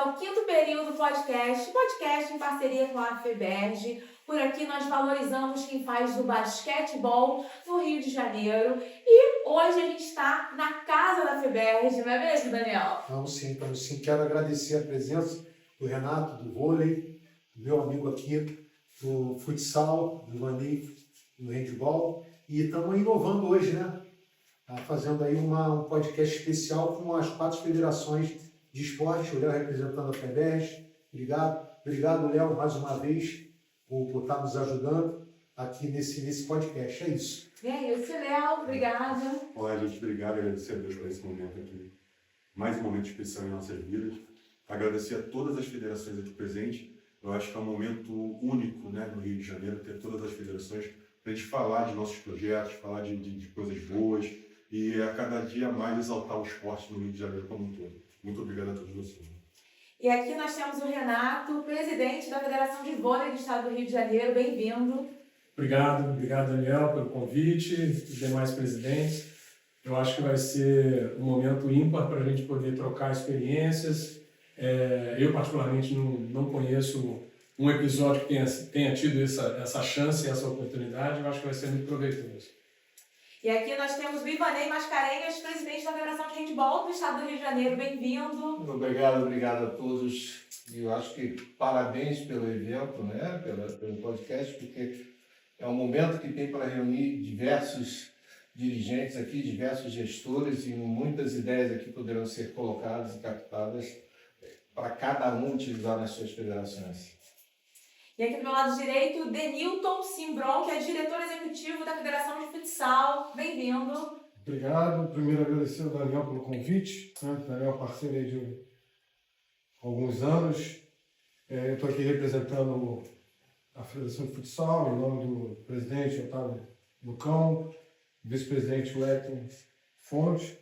ao quinto período podcast em parceria com a FEBERJ. Por aqui nós valorizamos quem faz do basquetebol no Rio de Janeiro. E hoje a gente está na casa da FEBERJ, não é mesmo, Daniel? Vamos sim. Quero agradecer a presença do Renato, do vôlei, do meu amigo aqui, do futsal, do Vanei, do handball. E estamos inovando hoje, né? Fazendo aí um podcast especial com as 4 federações de esporte, o Léo representando a FEBERJ. Obrigado, Léo, mais uma vez, por estar nos ajudando aqui nesse podcast. É isso. É isso, Léo. Obrigada. Olá, gente. Obrigado. Agradecer a Deus por esse momento aqui. Mais um momento especial em nossas vidas. Agradecer a todas as federações aqui presentes. Eu acho que é um momento único, né, no Rio de Janeiro, ter todas as federações para a gente falar de nossos projetos, falar de coisas boas e a cada dia mais exaltar o esporte no Rio de Janeiro como um todo. Muito obrigado a todos vocês. E aqui nós temos o Renato, presidente da Federação de Vôlei do Estado do Rio de Janeiro. Bem-vindo. Obrigado, Daniel, pelo convite, os demais presidentes. Eu acho que vai ser um momento ímpar para a gente poder trocar experiências. Eu, particularmente, não conheço um episódio que tenha tido essa chance, essa oportunidade. Eu acho que vai ser muito proveitoso. E aqui nós temos o Ivanei Mascarenhas, presidente da Federação de Handball do Estado do Rio de Janeiro. Bem-vindo. Obrigado a todos. E eu acho que parabéns pelo evento, né? Pelo podcast, porque é um momento que tem para reunir diversos dirigentes aqui, diversos gestores, e muitas ideias aqui poderão ser colocadas e captadas para cada um utilizar nas suas federações. E aqui do meu lado direito, Denilton Simbron, que é diretor executivo da Federação de Futsal. Bem-vindo. Obrigado. Primeiro agradecer ao Daniel pelo convite. Daniel é parceiro aí de alguns anos. Eu estou aqui representando a Federação de Futsal, em nome do presidente Otávio Lucão, vice-presidente Wellington Fonte.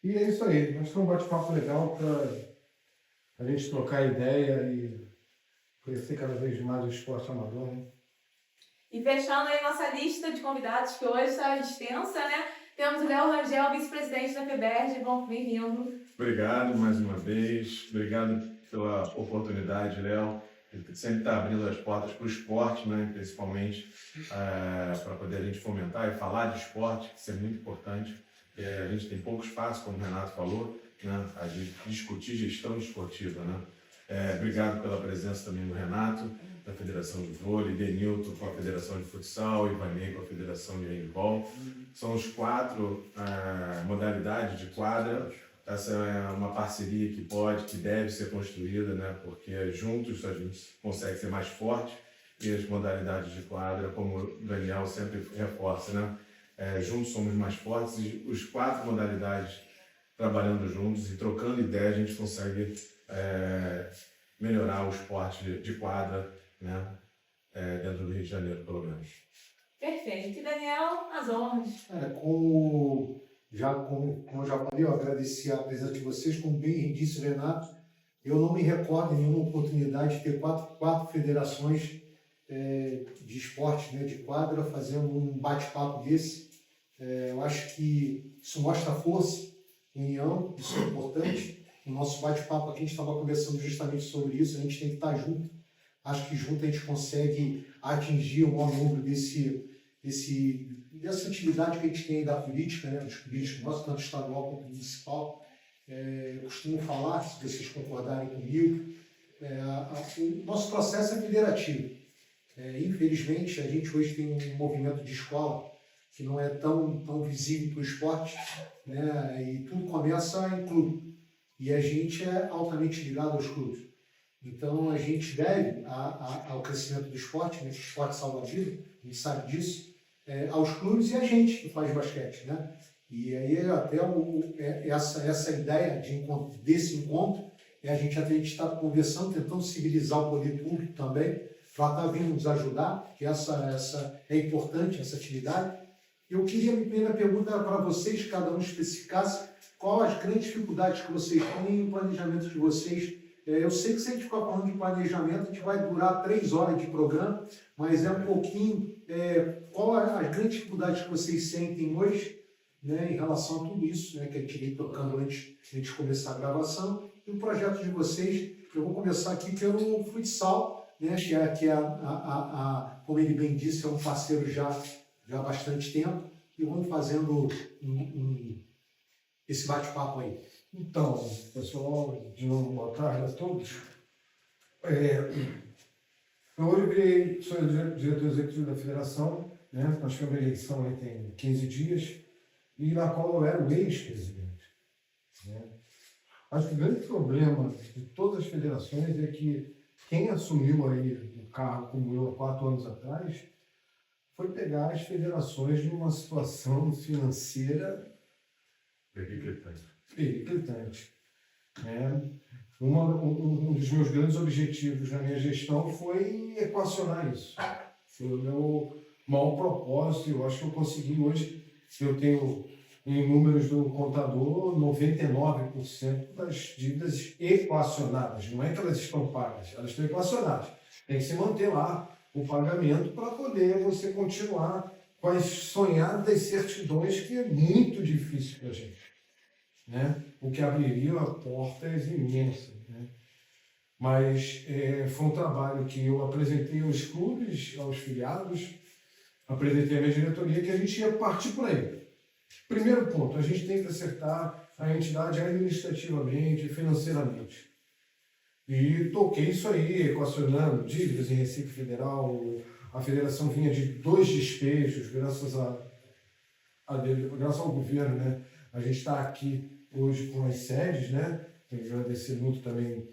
E é isso aí. Nós temos um bate-papo legal para a gente trocar ideia e conhecer cada vez mais o esporte amador, né? E fechando aí nossa lista de convidados, que hoje está extensa, né? Temos o Léo Rangel, vice-presidente da FEBERJ. Bom, bem-vindo. Obrigado mais uma vez. Obrigado pela oportunidade, Léo. Ele sempre está abrindo as portas para o esporte, né? Principalmente para poder a gente fomentar e falar de esporte, que isso é muito importante. A gente tem pouco espaço, como o Renato falou, né? A gente discutir gestão esportiva, né? Obrigado pela presença também do Renato, da Federação de Vôlei, Denilton com a Federação de Futsal, Ivanei com a Federação de Handball. São os 4 modalidades de quadra. Essa é uma parceria que deve ser construída, né? Porque juntos a gente consegue ser mais forte, e as modalidades de quadra, como o Daniel sempre reforça, né? Juntos somos mais fortes, e os 4 modalidades trabalhando juntos e trocando ideias, a gente consegue melhorar o esporte de quadra, né? Dentro do Rio de Janeiro, pelo menos. Perfeito. E Daniel, as honras. Como eu já falei, eu agradeci a presença de vocês, como bem disse o Renato. Eu não me recordo em nenhuma oportunidade de ter quatro federações de esporte, né, de quadra, fazendo um bate-papo desse. Eu acho que isso mostra força, união, isso é importante. No nosso bate-papo aqui a gente estava conversando justamente sobre isso, a gente tem que estar junto. Acho que junto a gente consegue atingir o maior número dessa atividade que a gente tem da política, né, dos políticos nossos, tanto estadual quanto municipal. Eu costumo falar, se vocês concordarem comigo, o nosso processo é federativo. Infelizmente, a gente hoje tem um movimento de escola que não é tão visível para o esporte, né, e tudo começa em clube. E a gente é altamente ligado aos clubes. Então, a gente deve ao crescimento do esporte, né, que o esporte salva a vida, a gente sabe disso, aos clubes e a gente que faz basquete, né? E aí até essa ideia desse encontro a gente até está conversando, tentando civilizar o poder público também, para estar vindo nos ajudar, que essa é importante, essa atividade. Eu queria, a primeira pergunta era para vocês, cada um especificasse qual as grandes dificuldades que vocês têm no planejamento de vocês. Eu sei que se a gente ficar falando de planejamento, a gente vai durar 3 horas de programa, mas é um pouquinho, qual as grandes dificuldades que vocês sentem hoje, né, em relação a tudo isso, né, que a gente veio tocando antes de começar a gravação, e o projeto de vocês Eu vou começar aqui pelo futsal, né, como ele bem disse, é um parceiro já há bastante tempo, e vamos fazendo esse bate-papo aí. Então, pessoal, de novo, boa tarde a todos. Eu hoje sou diretor executivo da federação, né? Nós tivemos uma eleição aí tem 15 dias, e na qual eu era o ex-presidente. Né? Acho que o grande problema de todas as federações é que quem assumiu aí o cargo como eu há 4 anos atrás foi pegar as federações numa situação financeira periclitante. Né? Um dos meus grandes objetivos na minha gestão foi equacionar isso. Foi o meu maior propósito, eu acho que eu consegui hoje. Eu tenho, em números do contador, 99% das dívidas equacionadas. Não é que elas estão pagas, elas estão equacionadas. Tem que se manter lá o pagamento para poder você continuar com as sonhadas certidões, que é muito difícil para a gente. Né? O que abriria portas imensas. Né? Mas foi um trabalho que eu apresentei aos clubes, aos filiados, apresentei à minha diretoria, que a gente ia partir por aí. Primeiro ponto, a gente tem que acertar a entidade administrativamente e financeiramente. E toquei isso aí, equacionando dívidas em Recife Federal. A federação vinha de 2 despejos, graças ao governo, né? A gente está aqui hoje com as sedes, né? Tenho que agradecer muito também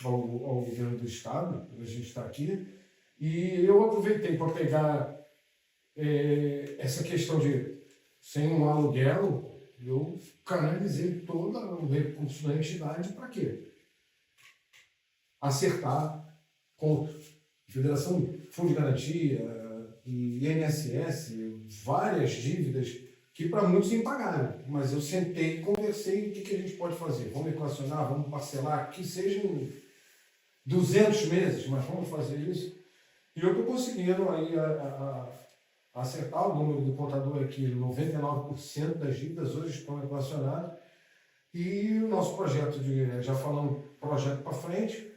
ao governo do estado, a gente está aqui. E eu aproveitei para pegar essa questão de, sem um aluguel, eu canalizei todo o recurso da entidade para quê? Acertar com Federação Fundo de Garantia e INSS, várias dívidas que para muitos impagaram, mas eu sentei e conversei o que a gente pode fazer. Vamos equacionar, vamos parcelar, que sejam 200 meses, mas vamos fazer isso. E eu estou conseguindo aí acertar o número do contador aqui, 99% das dívidas hoje estão equacionadas. E o nosso projeto, já falando projeto para frente,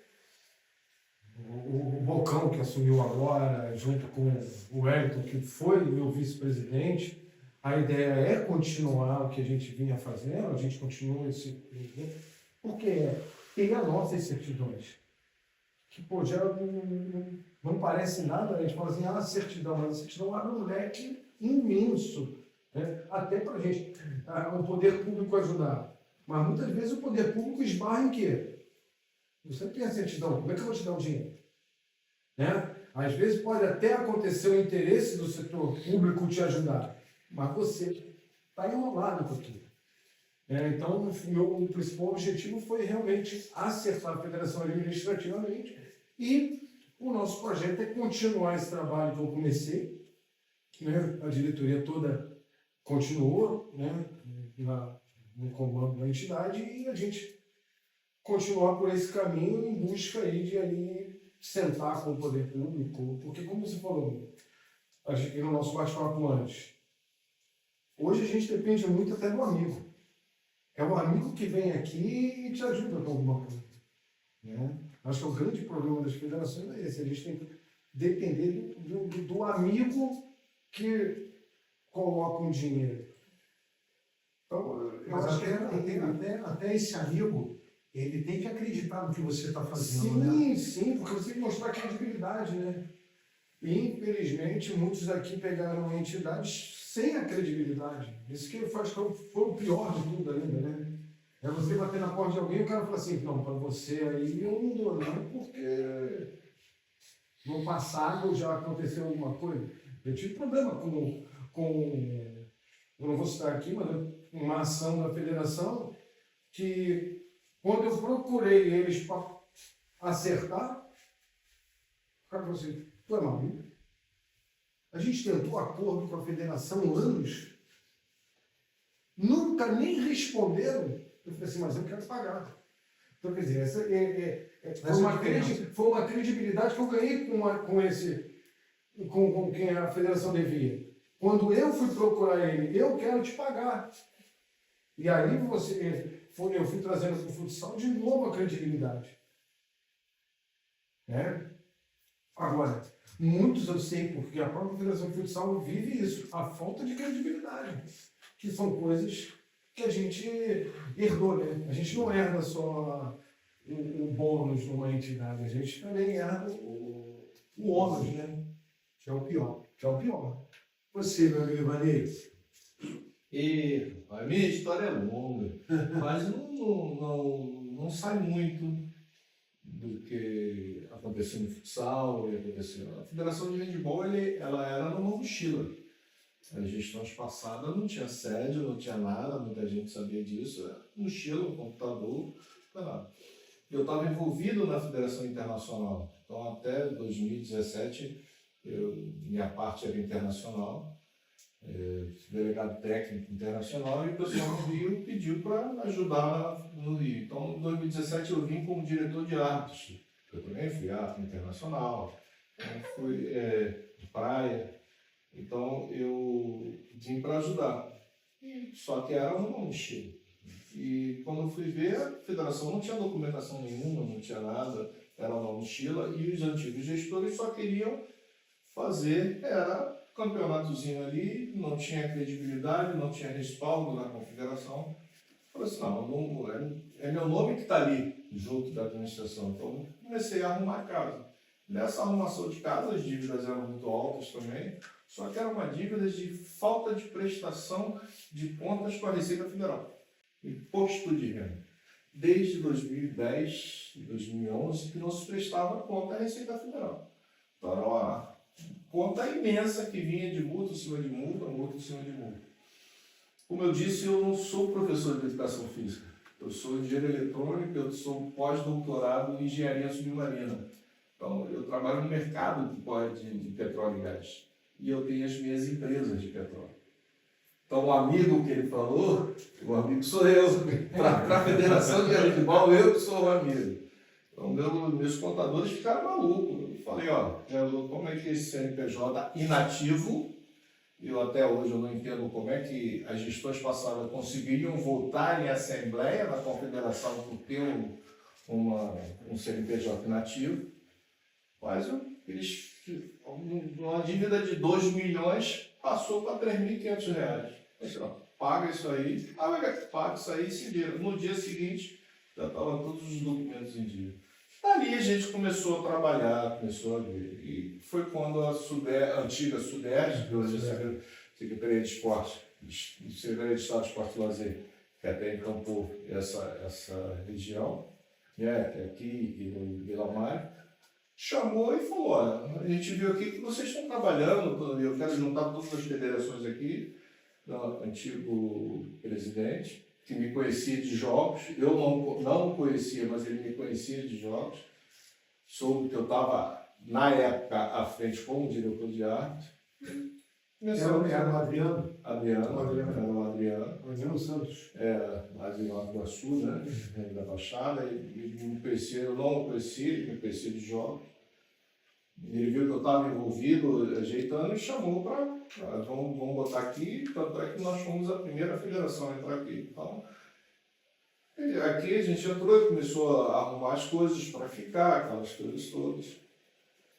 o Bocão, que assumiu agora, junto com o Wellington, que foi meu vice-presidente, a ideia é continuar o que a gente vinha fazendo, a gente continua esse... Porque tem as nossas certidões, que pô, já não parece nada, a gente fala assim, certidão, mas a certidão abre um leque imenso, né? Até para a gente, o poder público ajudar. Mas muitas vezes o poder público esbarra em quê? Você tem a certidão, como é que eu vou te dar o dinheiro? Né? Às vezes pode até acontecer o interesse do setor público te ajudar, mas você está enrolado com aquilo. Então, o meu principal objetivo foi realmente acertar a federação administrativamente, e o nosso projeto é continuar esse trabalho que eu comecei, né? A diretoria toda continuou, né? No comando da entidade, e a gente continuar por esse caminho em busca aí de aí sentar com o poder público, porque como você falou, no nosso bate-papo antes, hoje a gente depende muito até do amigo. É o amigo que vem aqui e te ajuda com alguma coisa. Né? Acho que o grande problema das federações é esse, a gente tem que depender do amigo que coloca um dinheiro. Então, mas até esse amigo, ele tem que acreditar no que você está fazendo, sim, né? Sim, porque você tem que mostrar credibilidade, né? E, infelizmente, muitos aqui pegaram entidades sem a credibilidade. Isso que faz que foi o pior de tudo ainda, né? É você bater na porta de alguém e o cara fala assim, não, para você aí eu não dou não, porque no passado já aconteceu alguma coisa. Eu tive problema eu não vou citar aqui, mas uma ação da federação que, quando eu procurei eles para acertar, o cara falou assim, tu é maluco? A gente tentou acordo com a federação anos, nunca nem responderam. Eu falei assim, mas eu quero pagar. Então, quer dizer, foi uma credibilidade que eu ganhei com quem a federação devia. Quando eu fui procurar ele, eu quero te pagar. E aí eu fui trazendo para o futsal de novo a credibilidade. né? Agora, muitos eu sei, porque a própria Federação de Futsal vive isso, a falta de credibilidade, que são coisas que a gente herdou, né? A gente não herda só o bônus de uma entidade, a gente também herda o ônus, né? Que é o pior. Que é o pior. Você, meu amigo Ivanei, E a minha história é longa, mas não sai muito do que aconteceu no futsal e aconteceu. A Federação de Handebol ela era numa mochila. As gestões passadas não tinha sede, não tinha nada, muita gente sabia disso. Era mochila, um computador, não era nada. Eu estava envolvido na Federação Internacional, então até 2017 minha parte era internacional. Delegado técnico internacional, e o pessoal no Rio pediu para ajudar no Rio. Então, em 2017 eu vim como diretor de árbitros. Eu também fui árbitro internacional, fui de praia. Então, eu vim para ajudar. Só que era uma mochila. E quando eu fui ver, a federação não tinha documentação nenhuma, não tinha nada, era uma mochila, e os antigos gestores só queriam fazer, era campeonatozinho ali, não tinha credibilidade, não tinha respaldo na confederação. Eu falei assim, não é meu nome que está ali, junto da administração. Então, comecei a arrumar casa. Nessa arrumação de casa, as dívidas eram muito altas também, só que eram uma dívida de falta de prestação de contas para a Receita Federal. Imposto de renda. Desde 2010, 2011, que não se prestava conta à Receita Federal. Então, era uma conta imensa que vinha de multa em cima de multa, multa em cima de multa. Como eu disse, eu não sou professor de educação física. Eu sou engenheiro eletrônico, eu sou pós-doutorado em engenharia submarina. Então, eu trabalho no mercado de petróleo e gás. E eu tenho as minhas empresas de petróleo. Então, o amigo que ele falou, o amigo sou eu. Para a Federação de Handebol, eu que sou o amigo. Então, meus contadores ficaram malucos. Eu falei, como é que esse CNPJ inativo, eu até hoje eu não entendo como é que as gestões passadas conseguiriam votar em assembleia na confederação por ter um CNPJ inativo, mas eles, uma dívida de 2 milhões passou para R$3.500. Paga isso aí, paga isso aí e se vira. No dia seguinte, já estavam todos os documentos em dia. Ali a gente começou a trabalhar, começou a ver. E foi quando a antiga SUDERJ, que hoje é Secretaria de Esporte, Secretaria de Estado de Esporte e Lazer, que até encampou essa região, aqui em Vila Maria, chamou e falou, olha, a gente viu aqui que vocês estão trabalhando, eu quero juntar todas as federações aqui, do antigo presidente, que me conhecia de jogos, eu não conhecia, mas ele me conhecia de jogos, soube que eu estava, na época, à frente como diretor de arte. era o Adriano. Adriano Santos. Lá de Nova Iguaçu, né, da Baixada, ele me conhecia, eu não o conhecia, ele me conhecia de jogos. Ele viu que eu estava envolvido, ajeitando, e chamou para vamos botar aqui, tanto é que nós fomos a primeira federação a entrar aqui. Então, aqui a gente entrou e começou a arrumar as coisas para ficar, aquelas coisas todas.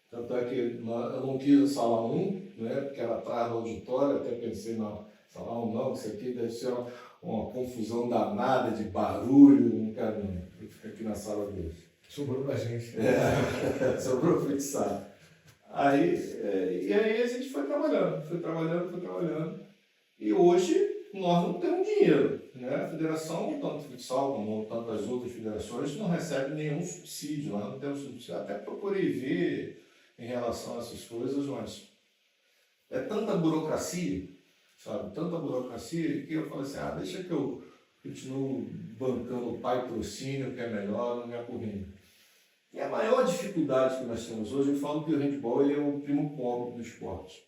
Tanto é que eu não quis a sala 1, né, porque era atrás do auditório, até pensei, não, sala 1 não, isso aqui deve ser uma confusão danada de barulho, não quero ficar aqui na sala 2. Sobrou pra gente. Sobrou futsal. E aí a gente foi trabalhando. E hoje nós não temos dinheiro. Né? A federação, tanto futsal como tantas outras federações, não recebe nenhum subsídio. Nós não temos subsídio. Até procurei ver em relação a essas coisas, mas é tanta burocracia, sabe? Tanta burocracia que eu falei assim, deixa que eu continuo bancando o patrocínio, que é melhor, não me apurrinho. E a maior dificuldade que nós temos hoje, eu falo que o handebol ele é o primo pobre do esporte.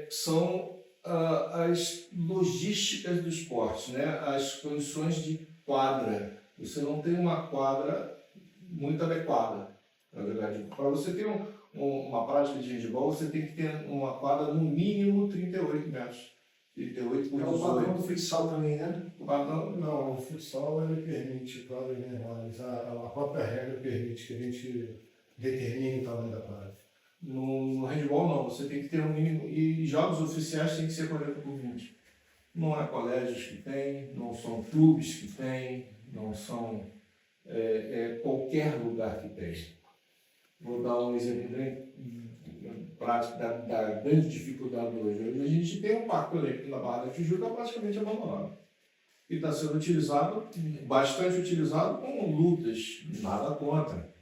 São as logísticas do esporte, né? As condições de quadra. Você não tem uma quadra muito adequada, na verdade. Para você ter uma prática de handebol, você tem que ter uma quadra no mínimo 38 metros. 38 por É o padrão 18. do futsal também, né? O padrão, Não, o futsal ele permite quadras menores. A própria regra permite que a gente determine o tamanho da quadra. no handball não, você tem que ter um mínimo, e jogos oficiais tem que ser 40 por 20. Não é colégios que tem, não são clubes que tem, não são qualquer lugar que tem. Vou dar um exemplo bem prático da grande dificuldade hoje. Hoje a gente tem um parque olímpico na Barra da Tijuca praticamente abandonado. E está sendo utilizado, bastante utilizado com lutas, nada contra.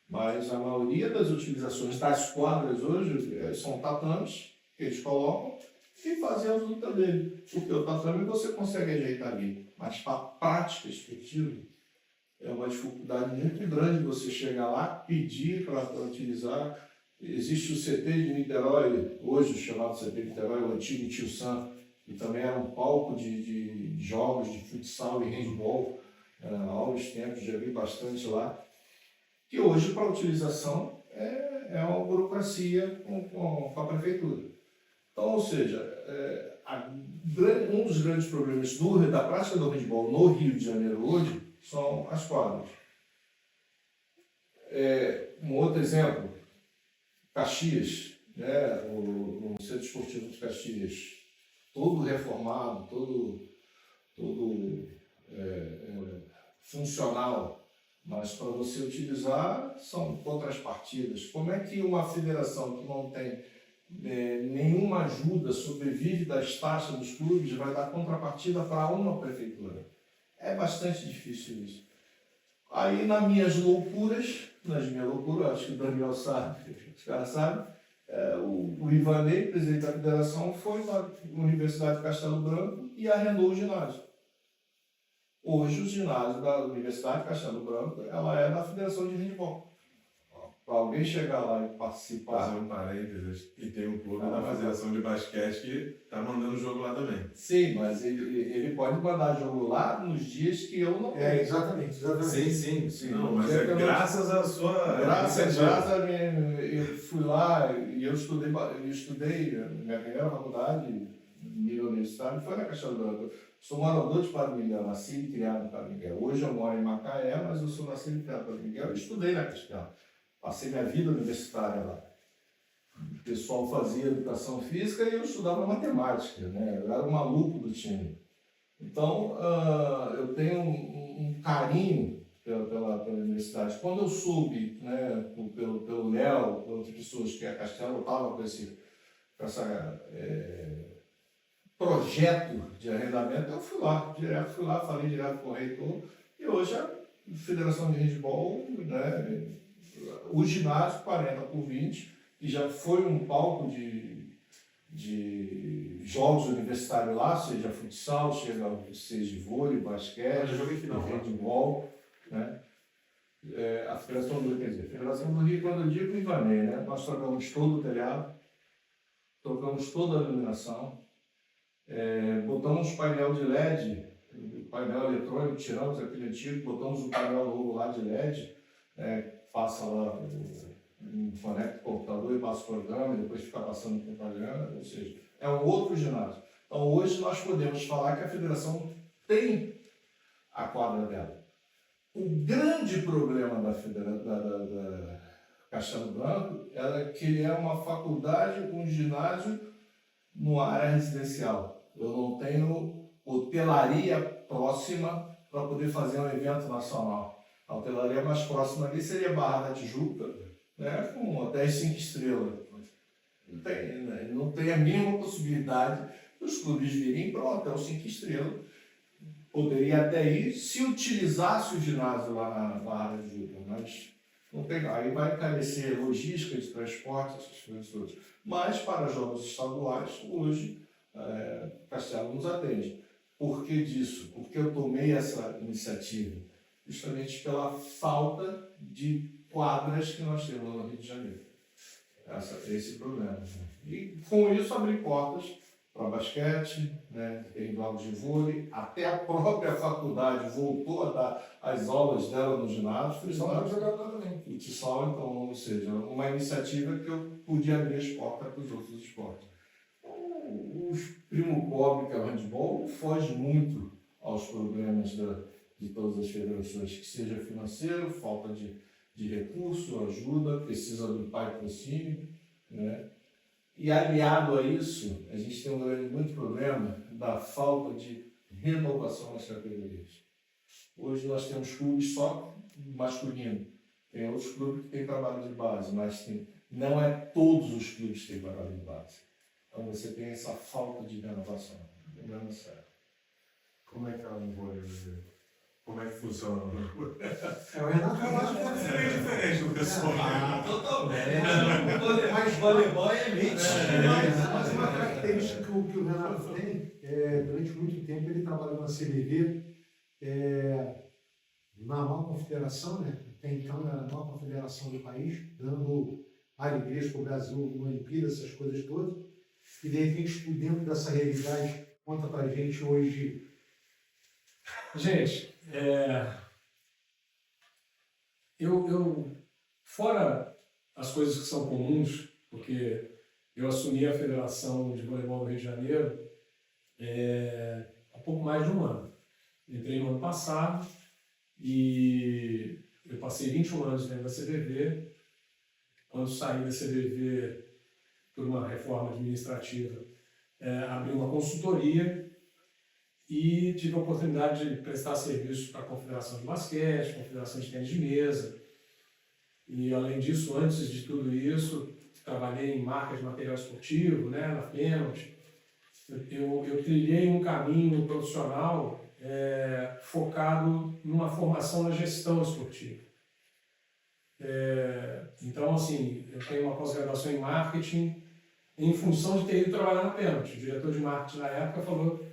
Mas a maioria das utilizações das quadras hoje são tatames que eles colocam e fazem as lutas dele. Porque o tatame você consegue ajeitar ali. Mas para a prática esportiva, é uma dificuldade muito grande você chegar lá, pedir para utilizar. Existe o CT de Niterói, hoje o chamado CT de Niterói, o antigo Tio Sam, que também era um palco de jogos de futsal e handball. Há uns tempos, já vi bastante lá. Que hoje, para utilização, é uma burocracia com a prefeitura. Então, ou seja, um dos grandes problemas da prática do handball no Rio de Janeiro hoje são as quadras. Um outro exemplo, Caxias, né? O Centro Esportivo de Caxias, todo reformado, todo funcional, mas para você utilizar são contrapartidas. Como é que uma federação que não tem nenhuma ajuda, sobrevive das taxas dos clubes, vai dar contrapartida para uma prefeitura? É bastante difícil isso. Aí, nas minhas loucuras, acho que o Daniel sabe, os caras sabem, o Ivanei, presidente da federação, foi na Universidade de Castelo Branco e arrendou o ginásio. Hoje, o ginásio da Universidade de Castelo Branco, ela é da Federação de Handball. Para alguém chegar lá e participar... Fazer um parênteses, e tem um clube da Federação de Basquete que está mandando jogo lá também. Sim, mas ele pode mandar jogo lá nos dias que eu não tenho. Exatamente. Sim. Não, mas graças à sua... Graças eu fui lá e eu estudei, minha primeira faculdade, nível universitário, foi na Castelo Branco. Sou morador de Padre Miguel, nasci e criado em Padre Miguel. Hoje eu moro em Macaé, mas eu sou nascido e criado em Padre Miguel e estudei na Castelo. Passei minha vida universitária lá. O pessoal fazia educação física e eu estudava matemática, né? Eu era o maluco do time. Então, eu tenho um carinho pela universidade. Quando eu soube, né, pelo Léo, por outras pessoas que a Castelo estava com esse projeto de arrendamento, eu fui lá, falei direto com o reitor, e hoje a Federação de Handball, né, o ginásio 40 por 20, que já foi um palco de jogos universitários lá, seja futsal, seja vôlei, basquete, handball, né? A Federação do Rio, quer dizer, a Federação do Rio, quando eu digo Ivanei, né? Nós trocamos todo o telhado, trocamos toda a iluminação, botamos painel de LED, painel eletrônico, tiramos aquele antigo, botamos um painel novo lá de LED, passa lá, conecta o computador e passa o programa, e depois fica passando propaganda, ou seja, é um outro ginásio. Então hoje nós podemos falar que a federação tem a quadra dela. O grande problema da Castelo Branco era que ele é uma faculdade com ginásio numa área residencial. Eu não tenho hotelaria próxima para poder fazer um evento nacional. A hotelaria mais próxima ali seria Barra da Tijuca, né, com hotéis 5 estrelas. Não tem a mínima possibilidade dos clubes virem para um hotel 5 estrelas. Poderia até ir se utilizasse o ginásio lá na Barra da Tijuca, mas não tem. Aí vai carecer logística de transporte, essas coisas todas. Mas para jogos estaduais, hoje, Castelo nos atende. Por que disso? Porque eu tomei essa iniciativa justamente pela falta de quadras que nós temos no Rio de Janeiro. Esse problema. E com isso abrir portas para basquete, né? Tem jogos de vôlei, até a própria faculdade voltou a dar as aulas dela no ginásio. Futsal também. Futsal, então, ou seja, uma iniciativa que eu podia abrir as portas para os outros esportes. o Primo Cobre, que é o handball, foge muito aos problemas de todas as federações, que seja financeiro, falta de recurso, ajuda, precisa do patrocínio, né? E aliado a isso, a gente tem muito problema da falta de renovação nas categorias. Hoje nós temos clubes só masculino, tem outros clubes que têm trabalho de base, mas não é todos os clubes que têm trabalho de base. Então você tem essa falta de renovação. Problema sério. Como é que ela não vôlei? Como é que funciona? O Renato Eu acho que deve ser bem diferente do pessoal. Totalmente. Mas voleibol é elite. Mas uma característica que o Renato tem, durante muito tempo ele trabalhou na CBV, na maior confederação, né? Até então era a maior confederação do país, dando alegrias para o Brasil no Olimpíada, essas coisas todas. E de repente, por dentro dessa realidade, conta para a gente hoje. Gente, eu fora as coisas que são comuns, porque eu assumi a Federação de Voleibol do Rio de Janeiro há pouco mais de um ano. Entrei no ano passado e eu passei 21 anos dentro da CBV. Quando saí da CBV por uma reforma administrativa, abri uma consultoria e tive a oportunidade de prestar serviço para a Confederação de Basquete, Confederação de Tênis de Mesa. E, além disso, antes de tudo isso, trabalhei em marca de material esportivo, né, na Pênalti. Eu trilhei um caminho profissional focado numa formação na gestão esportiva. Então, assim, eu tenho uma pós-graduação em marketing em função de ter ido trabalhar na Pênalti. O diretor de marketing na época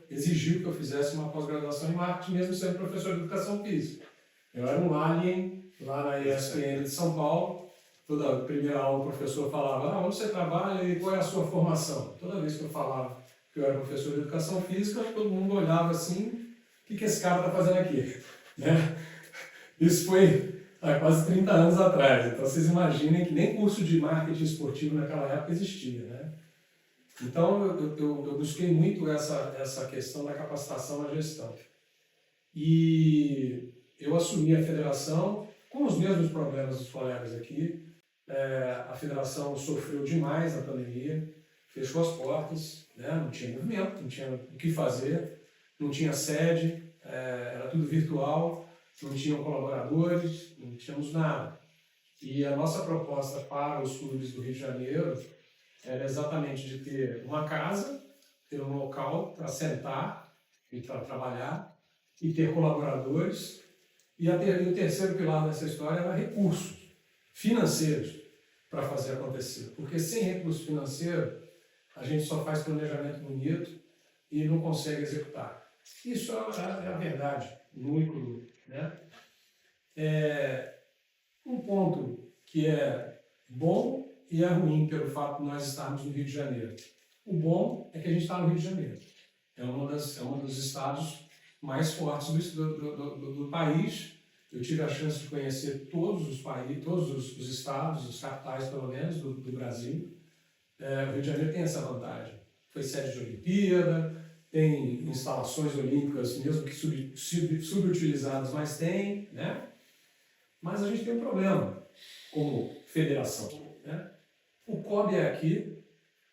exigiu que eu fizesse uma pós-graduação em marketing, mesmo sendo professor de educação física. Eu era um alien lá na ESPN de São Paulo. Toda primeira aula o professor falava: onde você trabalha e qual é a sua formação? Toda vez que eu falava que eu era professor de educação física, todo mundo olhava assim: o que esse cara está fazendo aqui? Né? Isso foi há quase 30 anos atrás. Então vocês imaginem que nem curso de marketing esportivo naquela época existia, né? Então eu busquei muito essa questão da capacitação na gestão. E eu assumi a federação com os mesmos problemas dos colegas aqui. A federação sofreu demais na pandemia, fechou as portas, né? Não tinha movimento, não tinha o que fazer, não tinha sede, era tudo virtual, não tinham colaboradores, não tínhamos nada. E a nossa proposta para os clubes do Rio de Janeiro era exatamente de ter uma casa, ter um local para sentar e para trabalhar, e ter colaboradores. E o terceiro pilar dessa história era recursos financeiros para fazer acontecer. Porque sem recurso financeiro, a gente só faz planejamento bonito e não consegue executar. Isso é a verdade, nua e crua, né? Um ponto que é bom e é ruim pelo fato de nós estarmos no Rio de Janeiro. O bom é que a gente está no Rio de Janeiro. É um dos estados mais fortes do país. Eu tive a chance de conhecer todos os países, todos os estados, os capitais, pelo menos, do Brasil. O Rio de Janeiro tem essa vantagem. Foi sede de Olimpíada, tem instalações olímpicas, mesmo que subutilizadas, mas tem, né? Mas a gente tem um problema como federação, né? O COB é aqui,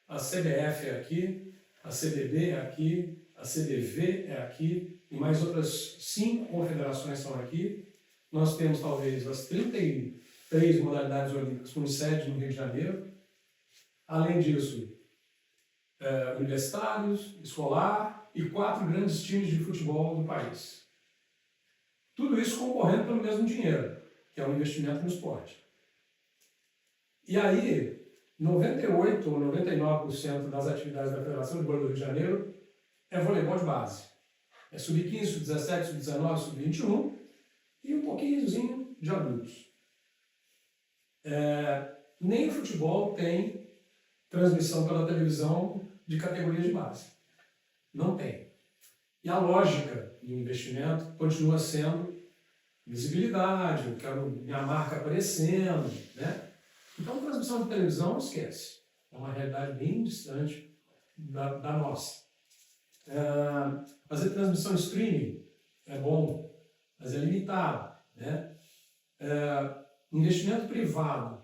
a CBF é aqui, a CBB é aqui, a CBV é aqui, e mais outras 5 confederações estão aqui. Nós temos talvez as 33 modalidades olímpicas com sede no Rio de Janeiro. Além disso, universitários, escolar e 4 grandes times de futebol do país. Tudo isso concorrendo pelo mesmo dinheiro, que é o investimento no esporte. E aí, 98% ou 99% das atividades da Federação de Voleibol do Rio de Janeiro é voleibol de base. É sub-15, sub-17, sub-19, sub-21 e um pouquinhozinho de adultos. Nem o futebol tem transmissão pela televisão de categoria de base. Não tem. E a lógica do investimento continua sendo visibilidade, eu quero minha marca aparecendo, né? Então, transmissão de televisão, esquece. É uma realidade bem distante da nossa. Fazer transmissão streaming é bom, mas é limitado, né? Investimento privado,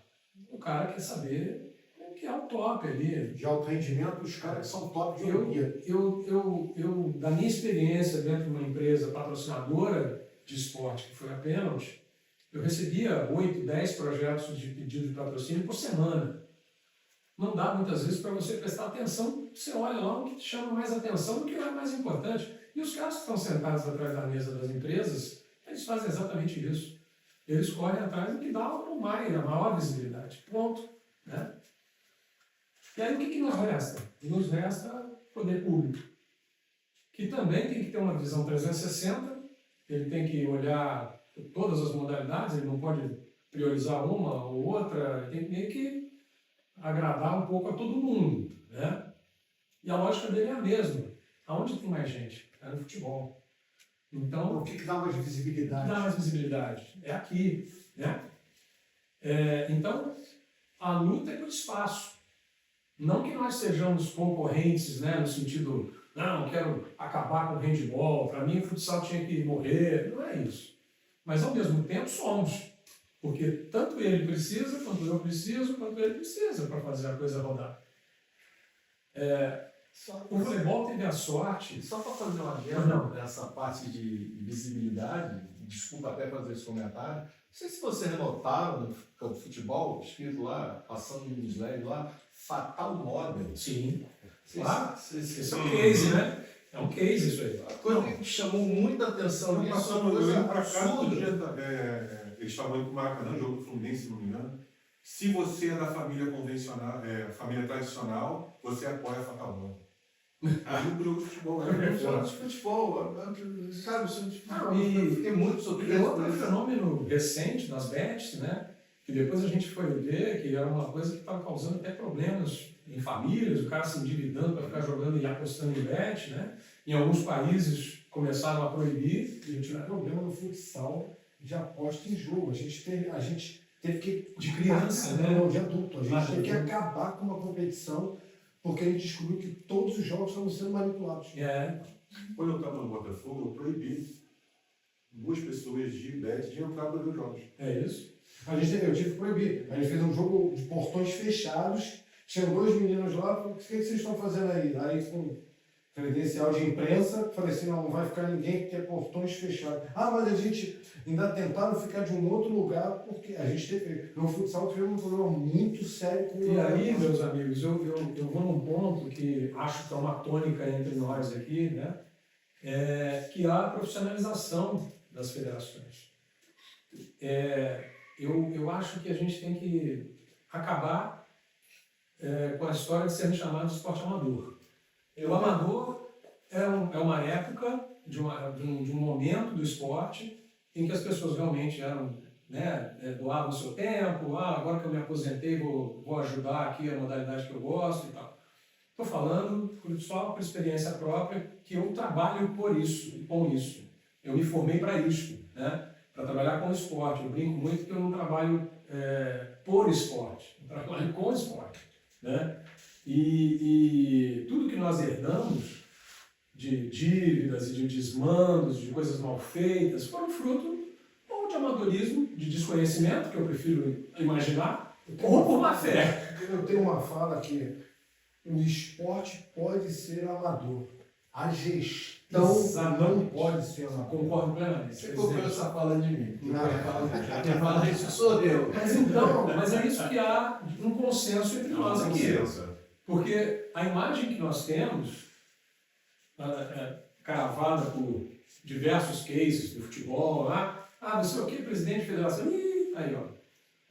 o cara quer saber o que é o top ali. De alto rendimento, os caras que são top de Eu, Olimpíada. da minha experiência dentro de uma empresa patrocinadora de esporte, que foi a Pênalti, eu recebia 8, 10 projetos de pedido de patrocínio por semana. Não dá muitas vezes para você prestar atenção, você olha lá o que te chama mais atenção, o que é mais importante. E os caras que estão sentados atrás da mesa das empresas, eles fazem exatamente isso. Eles correm atrás do que dá a maior visibilidade. Ponto. Né? E aí o que nos resta? Nos resta poder público, que também tem que ter uma visão 360, ele tem que olhar todas as modalidades, ele não pode priorizar uma ou outra, ele tem que meio que agradar um pouco a todo mundo. Né? E a lógica dele é a mesma. Aonde tem mais gente? É no futebol. Então, O que dá mais visibilidade? dá mais visibilidade. É aqui. Né? Então, a luta é por espaço. Não que nós sejamos concorrentes, né, no sentido, não, quero acabar com o handebol, para mim o futsal tinha que morrer. Não é isso. Mas, ao mesmo tempo, somos. Porque tanto ele precisa, quanto eu preciso, quanto ele precisa para fazer a coisa rodar. O voleibol teve a sorte. Só para fazer uma Não. adendo nessa parte de visibilidade, desculpa até fazer esse comentário, não sei se vocês notaram no futebol, escrito lá, passando no slide lá, Fatal Model. Sim. Vocês- Claro. vocês- Esse é um case, né? É um case isso aí. A coisa que me chamou muita atenção nisso é uma Eu coisa ia pra cá outro absurda. dia, eles estavam indo pro Maracanã, jogo do Fluminense, se não me engano. Se você é da família convencional, família tradicional, você apoia a Fatal Model. Aí o jogo de futebol é Jogo de futebol, sabe, jogo de futebol. Não, Eu fiquei muito E surpreso. outro com isso. fenômeno recente das bets, né? Que depois a gente foi ver que era uma coisa que estava causando até problemas em famílias, o cara se endividando para ficar jogando e apostando em bet, né? Em alguns países começaram a proibir. A gente tem um problema no futsal de aposta em jogo. A gente teve que. De criança, né? Não, de adulto. A gente Ah, teve que adulto. acabar com uma competição porque a gente descobriu que todos os jogos estavam sendo manipulados. Quando eu estava no Botafogo, eu proibi 2 pessoas de bet de entrar para ver os jogos. É isso? Eu tive que proibir. A gente fez um jogo de portões fechados, tinham 2 meninos lá, o que vocês estão fazendo aí? Aí com credencial de imprensa, falei assim, não vai ficar ninguém porque é portões fechados. Ah, mas a gente ainda tentaram ficar de um outro lugar, porque a gente teve, no futsal tivemos um problema muito sério com o E aí, meus amigos, eu vou num ponto que acho que é uma tônica entre nós aqui, né? Que há a profissionalização das federações. Eu acho que a gente tem que acabar com a história de sermos chamados de esporte amador. O amador é uma época, de um momento do esporte em que as pessoas realmente eram, né, doavam o seu tempo, agora que eu me aposentei vou ajudar aqui a modalidade que eu gosto e tal. Estou falando só por experiência própria que eu trabalho por isso, com isso. Eu me formei para isso, né, para trabalhar com esporte. Eu brinco muito que eu não trabalho por esporte, eu trabalho com esporte. Né? E tudo que nós herdamos de dívidas e de desmandos, de coisas mal feitas, foram fruto ou de amadorismo, de desconhecimento, que eu prefiro imaginar, ou por má fé. Eu tenho uma fala que o esporte pode ser amador. A gestão Exatamente. não pode ser amador. Concordo plenamente. Você copiou essa fala de mim. Não. Quem fala isso sou eu. Mas é isso que há um consenso entre nós aqui. Porque a imagem que nós temos, cravada por diversos cases do futebol, lá, não sei o que, presidente de federação, aí ó,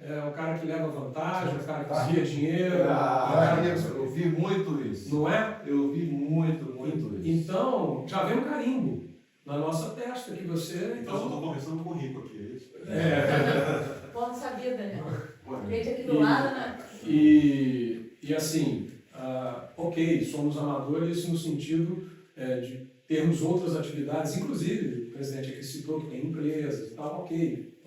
é o cara que leva vantagem, o cara que desvia dinheiro, Eu vi muito isso. não é? Eu vi muito isso. Então, já vem um carimbo na nossa testa que você... Então, eu estou conversando com o Rico aqui, é isso? Pô, não sabia, Daniel. Ué, Gente aqui do lado, né? E assim, ok, somos amadores no sentido de termos outras atividades, inclusive, o presidente aqui citou que tem empresas e tal, ok.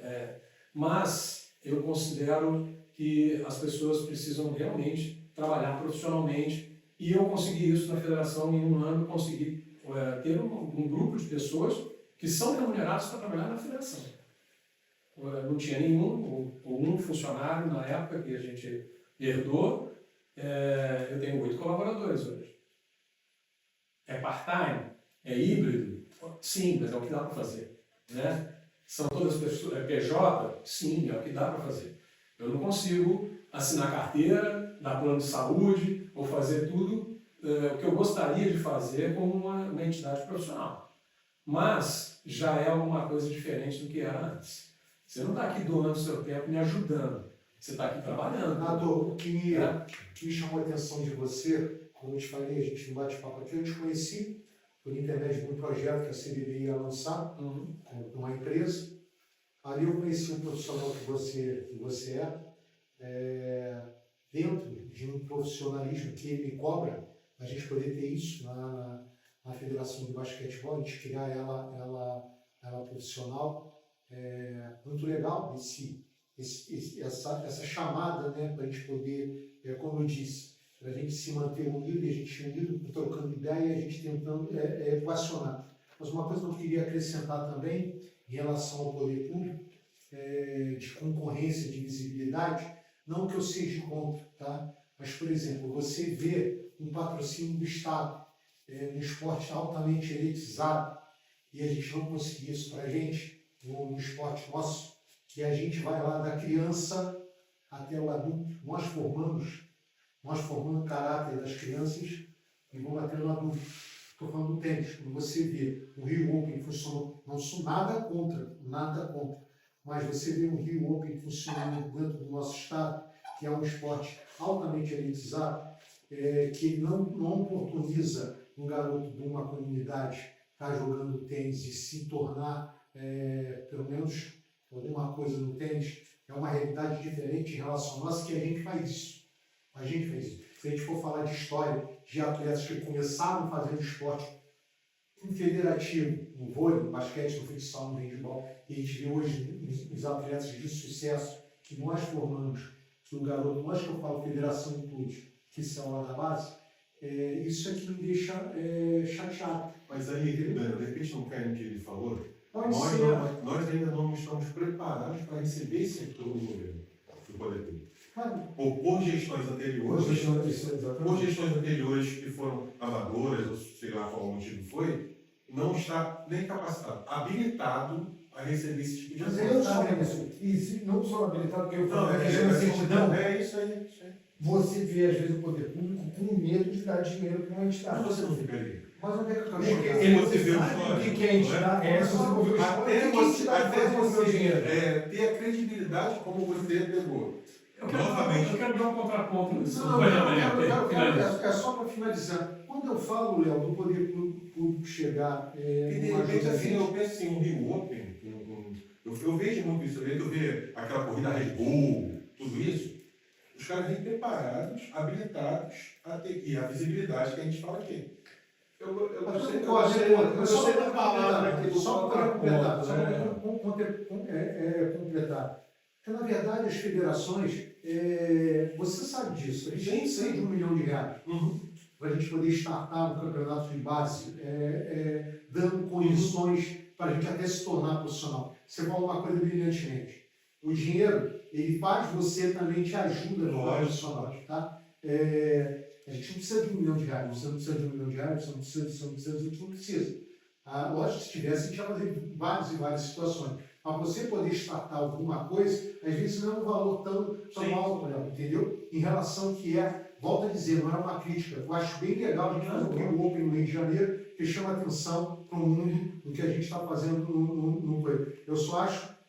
Mas eu considero que as pessoas precisam realmente trabalhar profissionalmente E eu consegui isso na federação em um ano, consegui ter um grupo de pessoas que são remunerados para trabalhar na federação. Não tinha nenhum, ou um funcionário na época que a gente herdou. Eu tenho 8 colaboradores hoje. É part-time? É híbrido? Sim, mas é o que dá para fazer. Né? São todas pessoas, PJ? Sim, é o que dá para fazer. Eu não consigo assinar carteira, dar plano de saúde, ou fazer tudo o que eu gostaria de fazer como uma entidade profissional. Mas já é alguma coisa diferente do que era antes. Você não está aqui doando seu tempo me ajudando. Você está aqui trabalhando. Renato, o que me chamou a atenção de você, como eu te falei, a gente no bate-papo aqui, eu te conheci por intermédio de um projeto que a CBB ia lançar com uma empresa. Ali eu conheci um profissional que você é, dentro de um profissionalismo que ele me cobra, a gente poder ter isso na Federação de Basquetebol, a gente criar ela profissional. Muito legal essa chamada, né, para a gente poder, como eu disse, para a gente se manter unido, e a gente unido, trocando ideia, a gente tentando equacionar. Mas uma coisa que eu queria acrescentar também, em relação ao poder público, de concorrência, de visibilidade, não que eu seja contra, tá? Mas, por exemplo, você vê um patrocínio do Estado, um esporte altamente elitizado, e a gente não conseguir isso para a gente, no esporte nosso, que a gente vai lá da criança até o adulto, nós formando o caráter das crianças e vamos até no adulto. Estou falando do tênis, quando você vê o Rio Open funcionou, não sou nada contra, mas você vê o Rio Open funcionando dentro do nosso estado, que é um esporte altamente elitizado, que não oportuniza um garoto de uma comunidade estar jogando tênis e se tornar, pelo menos, alguma coisa no tênis, é uma realidade diferente em relação a nós, que a gente faz isso. Se a gente for falar de história de atletas que começaram fazendo esporte federativo, no vôlei, no basquete, no futsal, no handebol, e a gente vê hoje os atletas de sucesso que nós formamos, que o garoto, nós que eu falo federação de clubes, que são lá da base, isso é que me deixa chateado. Mas aí, Daniel, de repente não querem o que ele falou? Nós ainda não estamos preparados para receber esse setor do governo, do poder público. Por gestões anteriores que foram amadoras, ou sei lá qual o motivo foi, não está nem capacitado, habilitado a receber esse tipo de ação. E não só habilitado, porque eu Não, falo certidão, isso aí. você vê às vezes o poder público com medo de dar dinheiro para uma entidade. Mas você não fica ali. Mas onde é que eu quero Porque chegar? Se você vê o sabe histórico, que a entidade é essa, você ouviu o histórico, até você dinheiro. ter a credibilidade como você pegou. Eu quero dar um contraponto nisso. É só para finalizar. Quando eu falo, Léo, do poder público chegar... E de repente, assim, eu penso assim, um Rio Open, eu vejo muito isso, eu vejo aquela corrida Red Bull, tudo isso, os caras vêm preparados, habilitados a ter e a visibilidade que a gente fala aqui. Eu gostei da palavra aqui, só para completar. Porque, na verdade, as federações, você sabe disso, a gente tem R$1 milhão para a gente poder startar um campeonato de base, dando condições para a gente até se tornar profissional. Você fala uma coisa brilhantemente. O dinheiro, ele faz você também, te ajuda no profissional. Tá? A gente não precisa de R$1 milhão, você não precisa de R$1 milhão, você não precisa. Lógico que se tivesse, a gente ia fazer várias e várias situações. Para você poder startar alguma coisa, às vezes não é um valor tão alto, entendeu? Em relação que volto a dizer, não é uma crítica. Eu acho bem legal a gente fazer o Rio Open no Rio de Janeiro, que chama atenção para o mundo do que a gente está fazendo no coisa. Eu só acho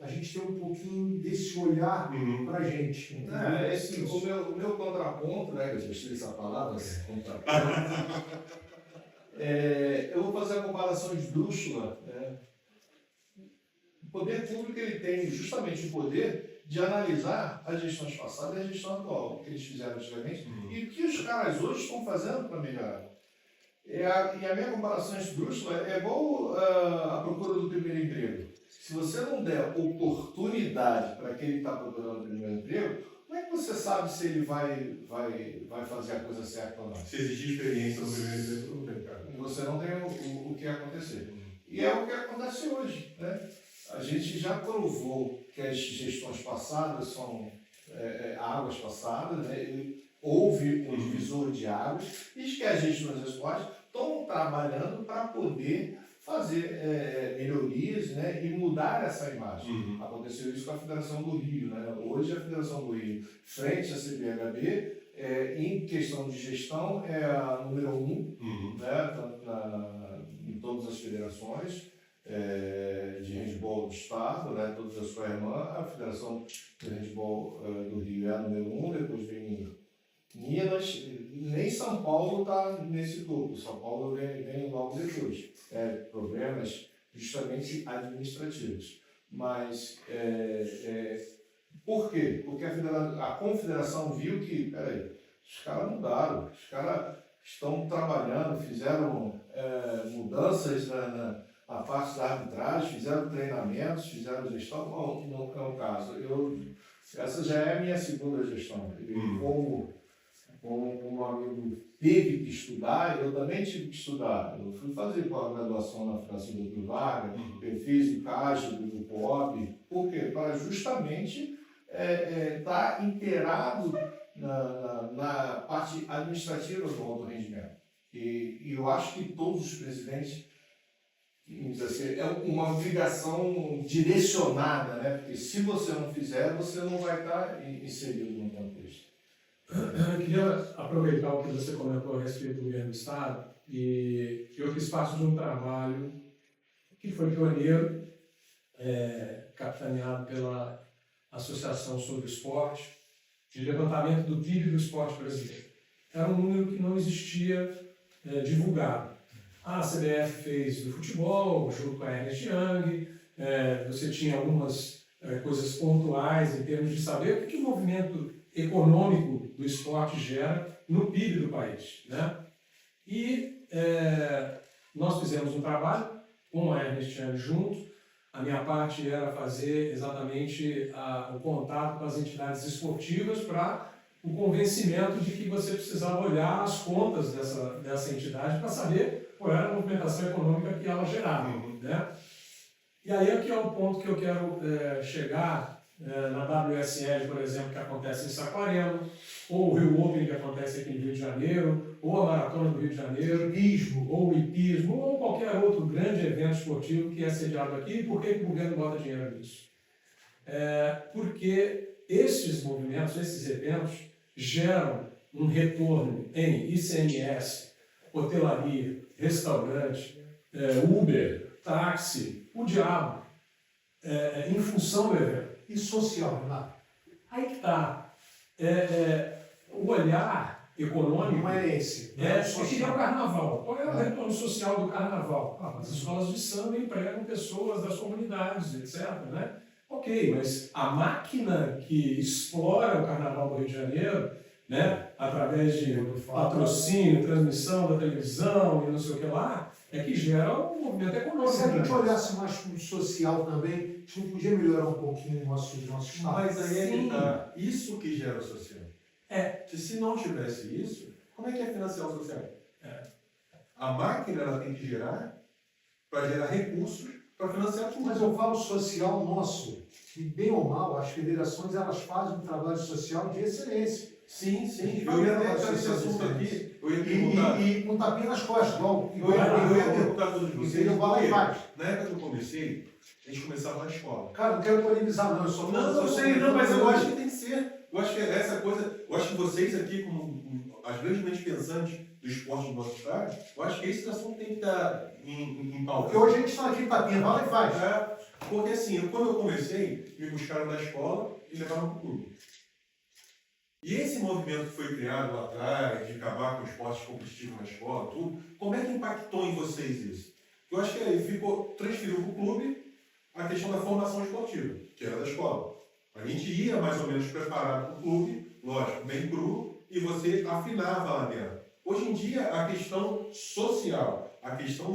a gente tem um pouquinho desse olhar para a gente. O meu contraponto, né, eu gostei dessa palavra, contraponto, eu vou fazer a comparação esdrúxula. O poder público ele tem justamente o poder de analisar as gestões passadas e a gestão atual, o que eles fizeram antigamente, e o que os caras hoje estão fazendo para melhorar. E a minha comparação esdrúxula é igual a procura do primeiro emprego. Se você não der oportunidade para quem está procurando o primeiro emprego, como é que você sabe se ele vai fazer a coisa certa ou não? Se exigir experiência no primeiro evento, não tem, cara. Você não tem o que acontecer. E é o que acontece hoje, né? A gente já provou que as gestões passadas são águas passadas, né? E houve um divisor de águas e que as gestões atuais estão trabalhando para poder fazer melhorias, né? E mudar essa imagem. Aconteceu isso com a Federação do Rio, né? Hoje a Federação do Rio, frente à CBHB, em questão de gestão, é a número 1, né? Em todas as federações de handball do estado, né? Todas as suas irmãs. A Federação de Handball do Rio é a número 1, depois vem Minas, nem São Paulo está nesse topo. São Paulo vem logo depois. Problemas justamente administrativos. Mas por quê? Porque a confederação viu que, peraí, os caras mudaram, os caras estão trabalhando, fizeram mudanças na parte da arbitragem, fizeram treinamentos, fizeram gestão. Não é um caso. Essa já é a minha segunda gestão. Como um amigo teve que estudar, eu também tive que estudar. Eu fui fazer pós-graduação na Federação do Dr. Vargas, eu fiz o CAGE do COOB. Por quê? Para justamente estar inteirado na parte administrativa do alto rendimento. E eu acho que todos os presidentes, vamos dizer assim, é uma obrigação direcionada, né? Porque se você não fizer, você não vai estar inserido no contexto. Eu queria aproveitar o que você comentou a respeito do governo do Estado, e eu fiz parte de um trabalho que foi pioneiro, capitaneado pela Associação sobre o Esporte, de levantamento do PIB do esporte brasileiro. Era um número que não existia divulgado. A CBF fez do futebol, junto com a Ernst Young, você tinha algumas coisas pontuais em termos de saber o que o movimento econômico do esporte gera no PIB do país, né? E nós fizemos um trabalho com a Ernst Young junto. A minha parte era fazer exatamente o contato com as entidades esportivas para o convencimento de que você precisava olhar as contas dessa entidade para saber qual era a movimentação econômica que ela gerava, né? E aí aqui é o ponto que eu quero chegar. Na WSL, por exemplo, que acontece em Saquarema, ou o Rio Open, que acontece aqui no Rio de Janeiro, ou a Maratona do Rio de Janeiro, ou o hipismo, ou qualquer outro grande evento esportivo que é sediado aqui. Por que o governo bota dinheiro nisso? Porque esses movimentos, esses eventos, geram um retorno em ICMS, hotelaria, restaurante, Uber, táxi, o diabo, em função do evento. E social, Renato? Aí que está. O olhar econômico Não é esse. Não é social. que é o carnaval. Qual é o retorno social do carnaval? As escolas de samba empregam pessoas das comunidades, etc. Né? Ok, mas a máquina que explora o carnaval do Rio de Janeiro, né, através de patrocínio, transmissão da televisão e não sei o que lá, é que gera um movimento econômico. Se a gente olhasse mais para o social também, a gente não podia melhorar um pouquinho o nosso estado. Mas aí é que tá. Isso que gera o social. Se não tivesse isso, como é que é financiar o social? A máquina ela tem que gerar para gerar recursos para financiar tudo. Mas eu falo social nosso, que bem ou mal, as federações elas fazem um trabalho social de excelência. Sim, sim. Eu Eu ia ia até falar entrar nesse social assunto de aqui. Eu ia perguntar. E com tapinha nas costas, igual Eu ia perguntar a todos vocês. Ele vai lá e faz. Na época que eu comecei, a gente começava na escola. Cara, não quero polemizar, não. Eu só Não, eu sei, não, mas eu acho que tem que ser. Eu acho que essa coisa, eu acho que vocês aqui, como as grandes mentes pensantes do esporte do nosso estado, eu acho que esse assunto tem que estar em pauta. Porque hoje a gente está aqui, tapinha, vai lá e faz. Porque assim, quando eu comecei, me buscaram na escola e levaram para o clube. E esse movimento que foi criado lá atrás, de acabar com o esporte competitivo na escola, tudo, como é que impactou em vocês isso? Eu acho que aí transferiu para o clube a questão da formação esportiva, que era da escola. A gente ia mais ou menos preparado para o clube, lógico, bem cru, e você afinava lá dentro. Hoje em dia, a questão social, a questão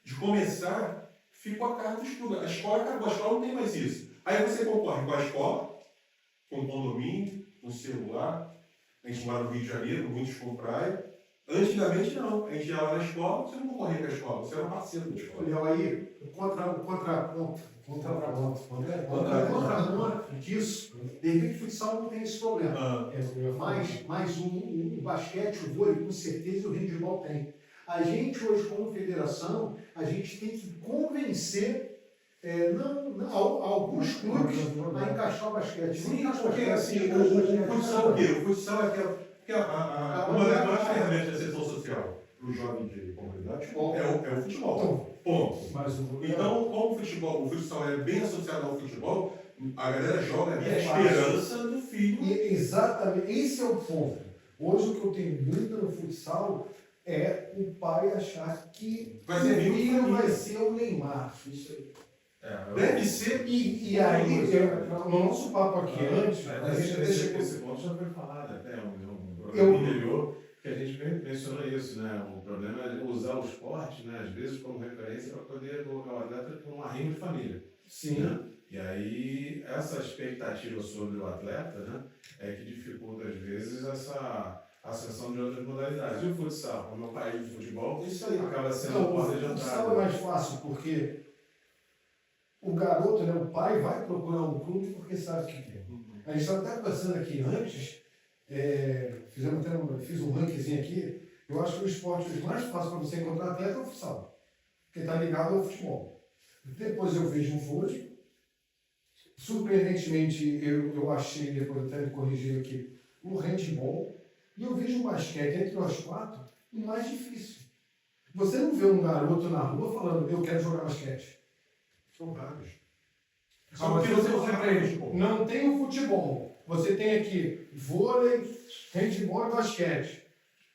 de começar, ficou a cargo do estudo. A escola acabou, a escola não tem mais isso. Aí você concorre com a escola, com condomínio, com celular. A gente mora no Rio de Janeiro, muitos com praia. Antigamente não, a gente ia lá na escola, você não concorria com a escola, você era parceiro da escola. Olha aí, o contraponto disso, de repente o futsal não tem esse problema. Mas o basquete, o vôlei, com certeza o handebol tem. A gente hoje, como federação, a gente tem que convencer alguns clubes a encaixar o basquete. Sim, porque assim, o futsal o quê? O futsal é uma das maiores ferramentas da sessão social para o jovem de comunidade é o futebol. Ponto. Então, como o futsal é bem associado ao futebol, a galera joga ali a esperança do filho. Exatamente, esse é o ponto. Hoje o que eu tenho dúvida no futsal é o pai achar que Vai ser o filho família. vai ser o Neymar. Isso aí. Deve ser. E aí, no nosso papo aqui antes, a gente deixa. Esse ponto já foi falado até um programa anterior, que a gente menciona isso, né? O problema é usar o esporte, né, às vezes, como referência para poder colocar o atleta com um arrimo de família. Sim. Né? E aí, essa expectativa sobre o atleta, né, é que dificulta, às vezes, essa ascensão de outras modalidades. E o futsal, como é o país do futebol, Isso aí. acaba sendo Então, a porta de o futsal é entrada. mais fácil, porque o garoto, né, o pai vai procurar um clube porque sabe que quer. A gente estava até conversando aqui antes, fiz um rankingzinho aqui, eu acho que o esporte mais fácil para você encontrar atleta é o futsal, porque está ligado ao futebol. Depois eu vejo um vôlei. Surpreendentemente, eu achei, depois até me corrigir aqui, o handball. E eu vejo o basquete entre os quatro o mais difícil. Você não vê um garoto na rua falando, eu quero jogar basquete. São vários. Mas você vai para ele, não tem o futebol. Você tem aqui vôlei, handball e basquete.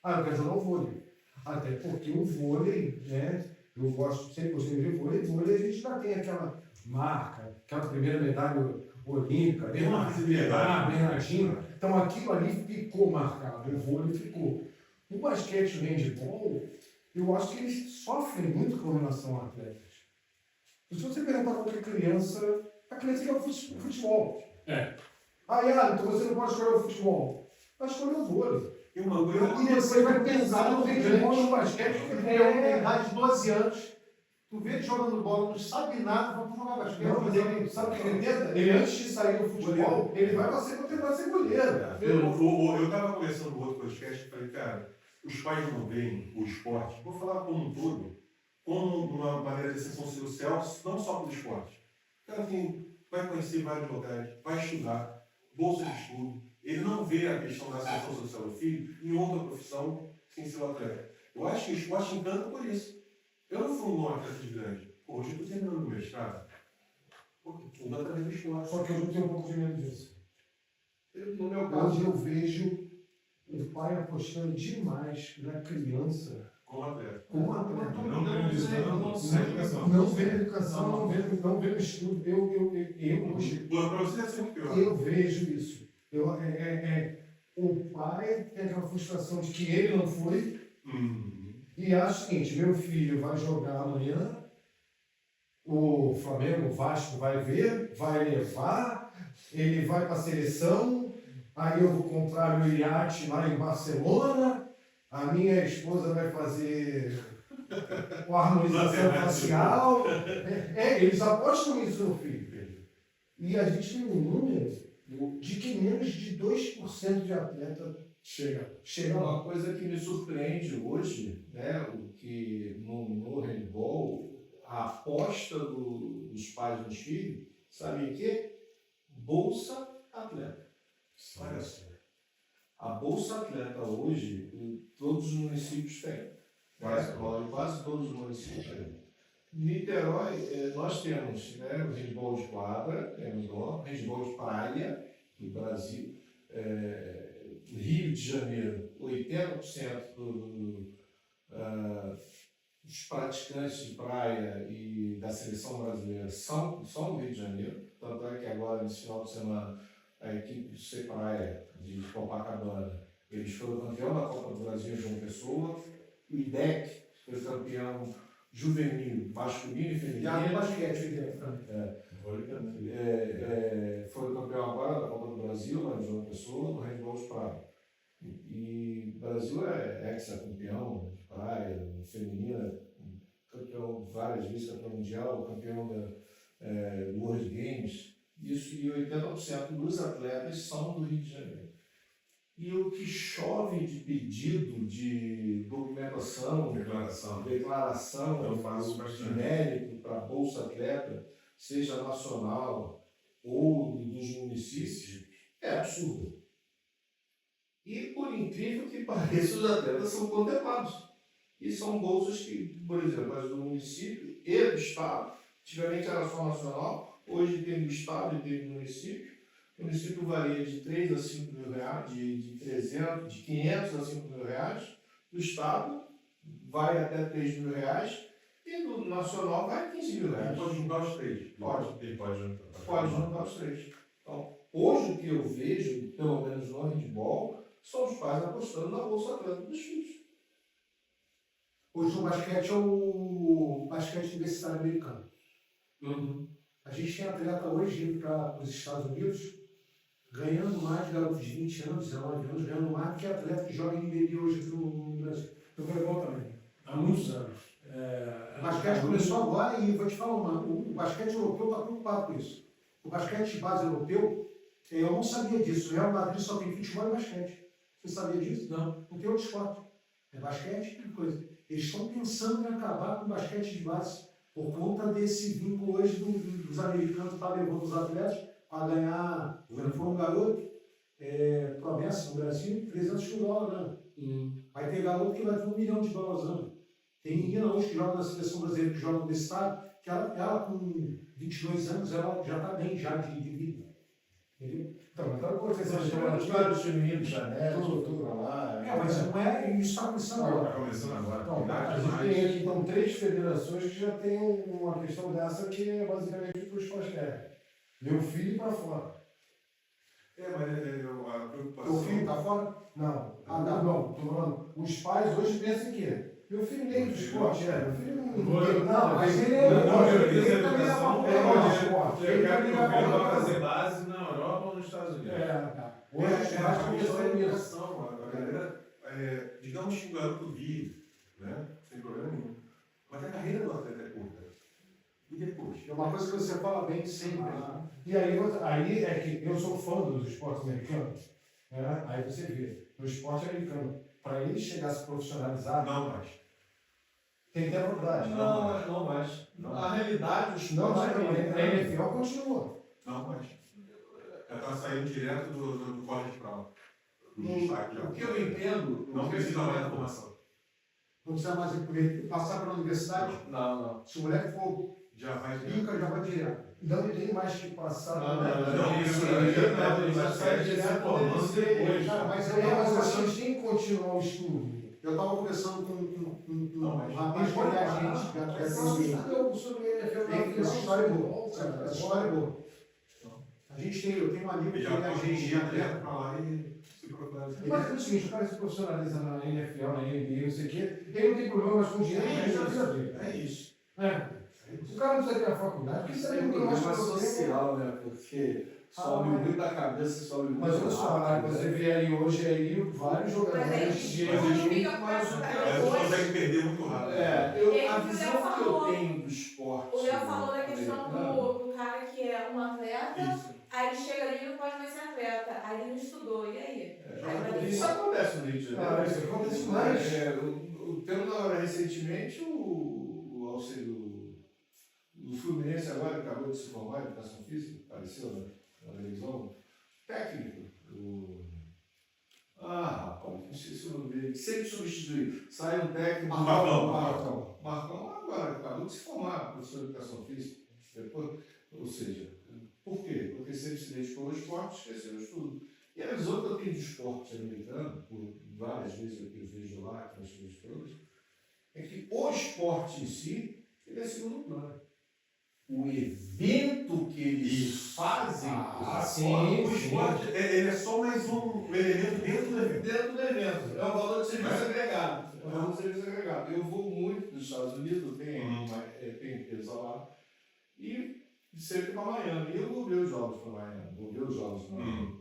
Eu quero jogar o vôlei. Até porque o vôlei, né? Eu sempre gostei de vôlei. Vôlei a gente já tem aquela marca, aquela primeira medalha olímpica, Bernardinho. Então aquilo ali ficou marcado, o vôlei ficou. O basquete e o handball, eu acho que eles sofrem muito com relação a atletas. Se você perguntar para qualquer criança, a criança quer o futebol. Então você não pode escolher o futebol. Vai escolher o vôlei. E uma coisa. E você vai pensar no handball e no basquete, porque Tem idade de 12 anos. Tu vê ele jogando bola, não sabe nada, vamos jogar basquete. não, mas ele sabe o que ele tenta? Ele antes de sair do futebol, ele vai para tentar ser goleiro. Eu estava conversando com outro podcast e falei, cara, os pais não veem o esporte, vou falar como um todo, como uma maneira de ascensão social, não só para o esporte. O cara vai conhecer vários locais, vai estudar, bolsa de estudo. Ele não vê a questão da ascensão social do filho em outra profissão sem ser o atleta. Eu acho que o esporte encanta por isso. Eu não fui um atleta de grande. Hoje eu estou terminando o mestrado. Tudo através do esporte. Só que eu tenho um pouco de medo disso. No meu caso, Hoje eu vejo o pai apostando demais na criança como atleta. como atleta. Não priorizando sem educação. Não vendo educação, não vendo estudo. Eu hoje Para você é sempre pior. eu vejo isso. O pai tem aquela frustração de que ele não foi e acha o seguinte, meu filho vai jogar amanhã, o Flamengo, o Vasco vai ver, vai levar, ele vai para a seleção, aí eu vou comprar meu iate lá em Barcelona, a minha esposa vai fazer uma harmonização facial. Eles apostam isso no filho. E a gente tem um número de que menos de 2% de atleta chega lá. Uma coisa que me surpreende hoje, né, o que no handball, a aposta dos pais nos filhos, sabe o quê? Bolsa Atleta. Olha só. A Bolsa Atleta hoje, todos os municípios têm. Quase todos os municípios têm. Niterói, nós temos, né, o handball de quadra, temos o handball de praia no Brasil. Rio de Janeiro, 80% dos praticantes de praia e da seleção brasileira são do Rio de Janeiro. Tanto é que agora, nesse final de semana, a equipe do Praia de Copacabana, eles foram campeão da Copa do Brasil em João Pessoa. O IDEC foi campeão juvenil, masculino e feminino. Já no basquete, Foi campeão agora da Copa do Brasil. Brasil, lá em João Pessoa, no handball de praia. E o Brasil é ex-campeão de praia, feminina, campeão várias vezes, campeão mundial, campeão do World Games. Isso, e 80% dos atletas são do Rio de Janeiro. E o que chove de pedido de documentação, declaração Eu faço de bastante. mérito para Bolsa Atleta, seja nacional ou dos municípios, é absurdo. E, por incrível que pareça, os atletas são contemplados. E são bolsas que, por exemplo, as do município e do estado, antigamente era só nacional, hoje tem do estado e tem do município. O município varia de 3 a 5 mil reais, de 300, de 500 a 5 mil reais. Do estado vai até 3 mil reais. E do nacional vai 15 mil reais. Pode juntar os três. Pode. Ele pode juntar. Pode juntar os três. Então, hoje o que eu vejo, pelo menos no handball, são os pais apostando na Bolsa Atleta dos filhos. Hoje o basquete é o basquete universitário americano. A gente tem atleta hoje indo para os Estados Unidos ganhando mais, garotos de 20 anos, 19 anos, ganhando mais do que atleta que joga em NBA hoje aqui no Brasil. Eu voleibol também, há muitos anos. O basquete começou agora e vou te falar, o basquete europeu está preocupado com isso. O basquete de base europeu, eu não sabia disso. O Real Madrid só tem futebol e basquete. Você sabia disso? Não. Não tem outro esporte. É basquete e coisa. Eles estão pensando em acabar com o basquete de base por conta desse vínculo hoje dos americanos que tá levando os atletas a ganhar. Foi um garoto, promessa no Brasil, $300 mil, né? Vai ter garoto que vai ter $1 milhão ano. Tem menina hoje que joga na seleção brasileira, que joga no estado, que ela com 22 anos, ela já está bem já de vida. Entendeu? Então, então aconteceu Mas essa tem muitos vários femininos, Janete, tudo pra lá. Mas não é, isso está começando agora. Está começando agora. Então, Idade a gente demais. tem aqui então 3 federações que já tem uma questão dessa que é basicamente para os pós-guerra. Meu filho para fora. Mas a Teu preocupação. filho está fora? Não, não. tô falando. Os pais hoje pensam que meu filho nem do esporte, meu filho não Vou- não, mas ele Ele também é uma esporte. Eu quero que o Ele filho vai vá fazer base na Europa ou nos Estados Unidos. Hoje os pais estão pensando nisso. Educação, a galera, digamos que o garoto vive, né? Sem problema nenhum. Mas a carreira do atleta é curta. E depois? É uma coisa que você fala bem sempre. E aí é que eu sou fã dos esportes americanos, né? Aí você vê, no esporte americano, para ele chegar a se profissionalizar, Não mais. tem que ter faculdade. Não mais. A realidade, os Não, esportes a americanos- NFL continua. Não mais. Já está saindo direto do college para lá. Do destaque já. O que eu entendo. Não precisa mais da formação. Não precisa mais passar pela universidade. Não. Se o moleque for Já vai pica, já vai direto. Não tem mais que passar. Não, isso aí já sai direto formando depois. Cara, mas Mas a gente tem que continuar o estudo. eu estava conversando com Não, mas- um rapaz que é agente, que é sobre NFL. Tem essa história é boa. Essa história é boa. Eu tenho um amigo que já é pode agente de ir direto atleta. para lá e se profissionalizar. Mas é o seguinte, o cara se profissionaliza na NFL, na NBA, não sei o quê, ele não tem problema mais com dinheiro, ele já vida dele. É isso. Se o cara não precisa ter a faculdade, porque Isso ele é um não tem mais problema problema. social, né? Porque sobe muito a cabeça, sobe muito Mas olha só, rápido, você né? vê aí hoje aí vários jogadores de Mas aí, elite. fica mas com o essa Mas coisa. consegue perder muito rápido. Ele A que o visão Léo que eu falou. tenho do esporte. O Léo falou da questão americano, do cara que é um atleta, Isso. aí ele chega ali e não pode mais ser atleta, aí ele não estudou, e aí? Isso acontece no Rio de Janeiro. Ah, isso acontece mais. Temos agora recentemente o auxílio do Fluminense agora, que acabou de se formar em educação física, apareceu na televisão, técnico. Rapaz, não sei se eu não vi. Sempre substituir. Sai um técnico. Marcão. Marcão agora, acabou de se formar, professor de educação física. Depois, ou seja, por quê? Porque se ele se dedicou ao esporte, esqueceu o estudo. E a visão que eu tenho do esporte americano, por várias vezes que eu vejo lá, que nós temos todos, é que o esporte em si, ele é segundo plano. O evento que eles fazem O esporte ele é só mais um elemento dentro do evento. dentro do evento. É um valor de serviço agregado. É um valor de serviço agregado. Eu vou muito nos Estados Unidos, eu tenho empresa lá, e sempre para Miami. E eu vou ver os jogos para Miami, vou ver os jogos para Miami.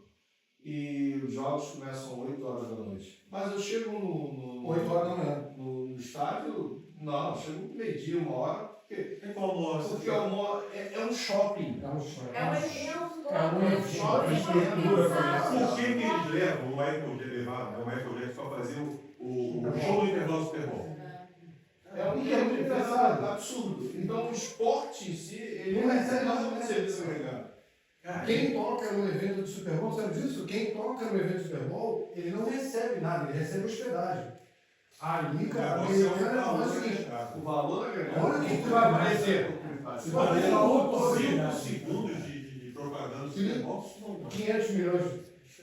e os jogos começam 8 horas da noite. Mas eu chego no 8 horas da manhã. no estádio, não, eu chego meio-dia, 1 hora, porque Tem qual almoço? é um shopping. É um sonho. É um evento, É um evento, shopping, estrutura, Por que eles levam, não é poder levar, não é poder só fazer o show do intervalo do Super Bowl? É um evento absurdo. Então o esporte em si, ele não recebe nada do serviço americano. Quem toca no evento do Super Bowl, sabe disso? Quem toca no evento do Super Bowl, ele não recebe nada, ele recebe hospedagem. Ali, cara, Você é um americano é valor o seguinte, agregado. O valor agregado. olha o que tu vai aparecer. Se vai fazer ter outro 5 segundos de propaganda do Super Bowl, isso não 500 milhões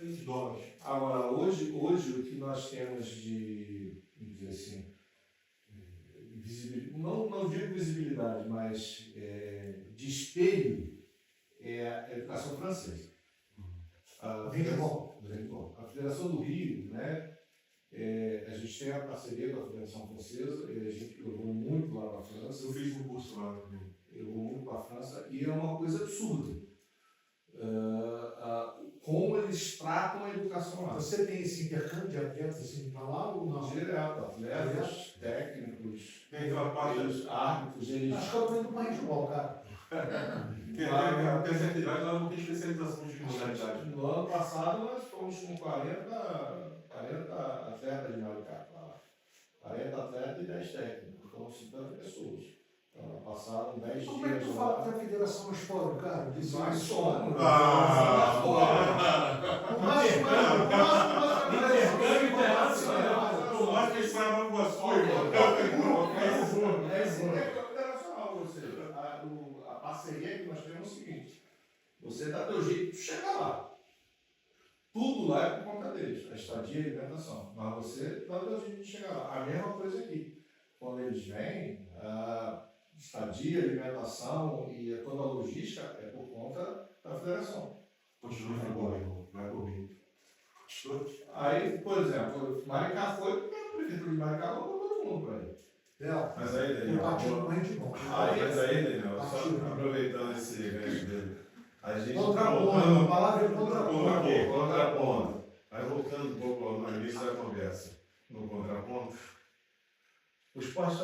de dólares. Agora, hoje o que nós temos de, vamos dizer assim, não digo visibilidade, mas de espelho, é a educação francesa. handball. A Federação do Rio, né? A gente tem a parceria com a Federação Francesa, e a gente levou muito lá para a França. Eu fiz um curso lá também. Levou muito para a França, e é uma coisa absurda. Como eles tratam a educação lá. Você tem esse intercâmbio de atletas assim para lá ou não? Direto, atletas, técnicos, Tem aquela parte eles, árbitros, eles. Acho que eu tô indo para handball, cara. tem certa idade, lá não tem especialização de modalidade. No ano passado nós fomos com 40 atletas de Maricá. 40 atletas e 10 técnicos, então 50 pessoas. Então, passaram 10 Como é que dias tu fala lá. que a federação mais pobre, cara? Nós somos. O máximo Eu acho que isso é uma boa É assim que é internacional, ou seja, a parceria que nós temos é o seguinte: você dá teu jeito de chegar lá. Tudo lá é por conta deles, a estadia e a alimentação. Mas você dá teu jeito de chegar lá. A mesma coisa aqui. Quando eles vêm, estadia, alimentação e toda a logística é por conta da federação. Continua agora, irmão. Vai por mim. Aí, por exemplo, Maricá foi, porque a prefeitura de Maricá botou todo mundo para ir. Mas aí, Eu Daniel, bati no handball. mas aí, Daniel, só aproveitando esse gancho dele, a gente Contraponto, a palavra é contraponto. contraponto. Aí voltando um pouco ao início da conversa, no contraponto, o esporte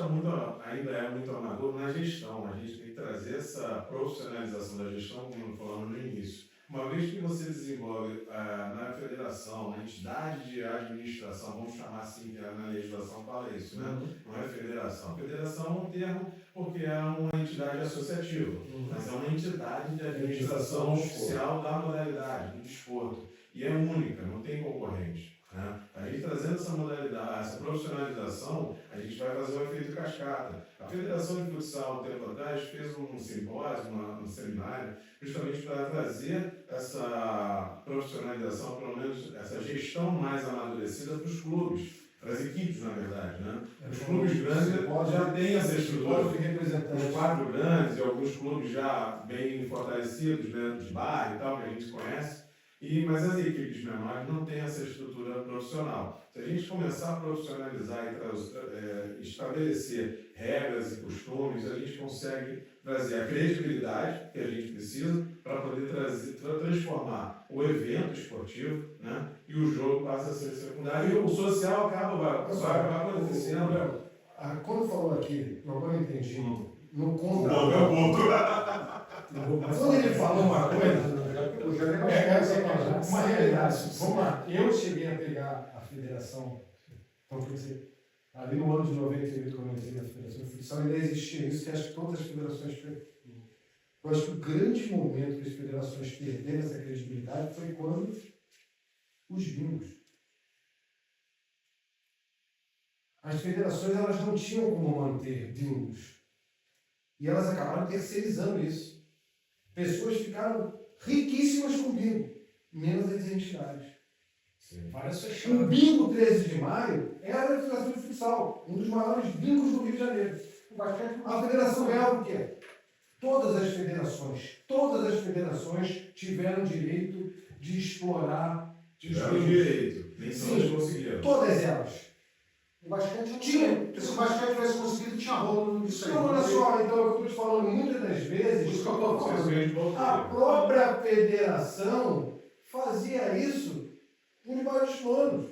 ainda é muito amador na gestão. A gente tem que trazer essa profissionalização da gestão, como falamos no início. Uma vez que você desenvolve na federação, na entidade de administração, vamos chamar assim, que na legislação fala isso, né? Não é federação. Federação é um termo porque é uma entidade associativa, mas é uma entidade de administração oficial da modalidade, do desporto. E é única, não tem concorrente. Né? A gente trazendo essa modalidade, essa profissionalização, a gente vai fazer o efeito cascata. A Federação de Futsal, um tempo atrás, fez um simpósio, um seminário, justamente para trazer essa profissionalização, pelo menos essa gestão mais amadurecida para os clubes, para as equipes, na verdade. Né? Os clubes grandes já têm essa estrutura. Os 4 grandes e alguns clubes já bem fortalecidos dentro de bairro e tal, que a gente conhece. Mas as equipes menores não têm essa estrutura profissional. Se a gente começar a profissionalizar e estabelecer regras e costumes, a gente consegue trazer a credibilidade que a gente precisa para poder transformar o evento esportivo, né? E o jogo passa a ser secundário. E o social vai acabar acontecendo. Quando falou aqui, agora eu entendi, no contra. Quando ele falou uma coisa, uma realidade. Vamos lá, eu cheguei a pegar a federação, então quer dizer, ali no ano de 98, quando eu entrei na Federação de Futsal, ainda existia isso, que acho que todas as federações perderam. Eu acho que o grande momento que as federações perderam essa credibilidade foi quando os bingos. As federações elas não tinham como manter bingos. E elas acabaram terceirizando isso. Pessoas ficaram riquíssimas com bingo, menos as entidades. O bingo 13 de maio era a Federação de Futsal, um dos maiores bingos do Rio de Janeiro. A federação ganhava o quê? Todas as federações tiveram direito de explorar. Tiveram direito, nem todas conseguiram. Todas elas. O basquete tinha. Se o basquete tivesse conseguido, tinha rolo nisso aí. Então, olha só, então eu estou te falando muitas das vezes, Isso que eu estou falando. a própria federação fazia isso os maiores planos.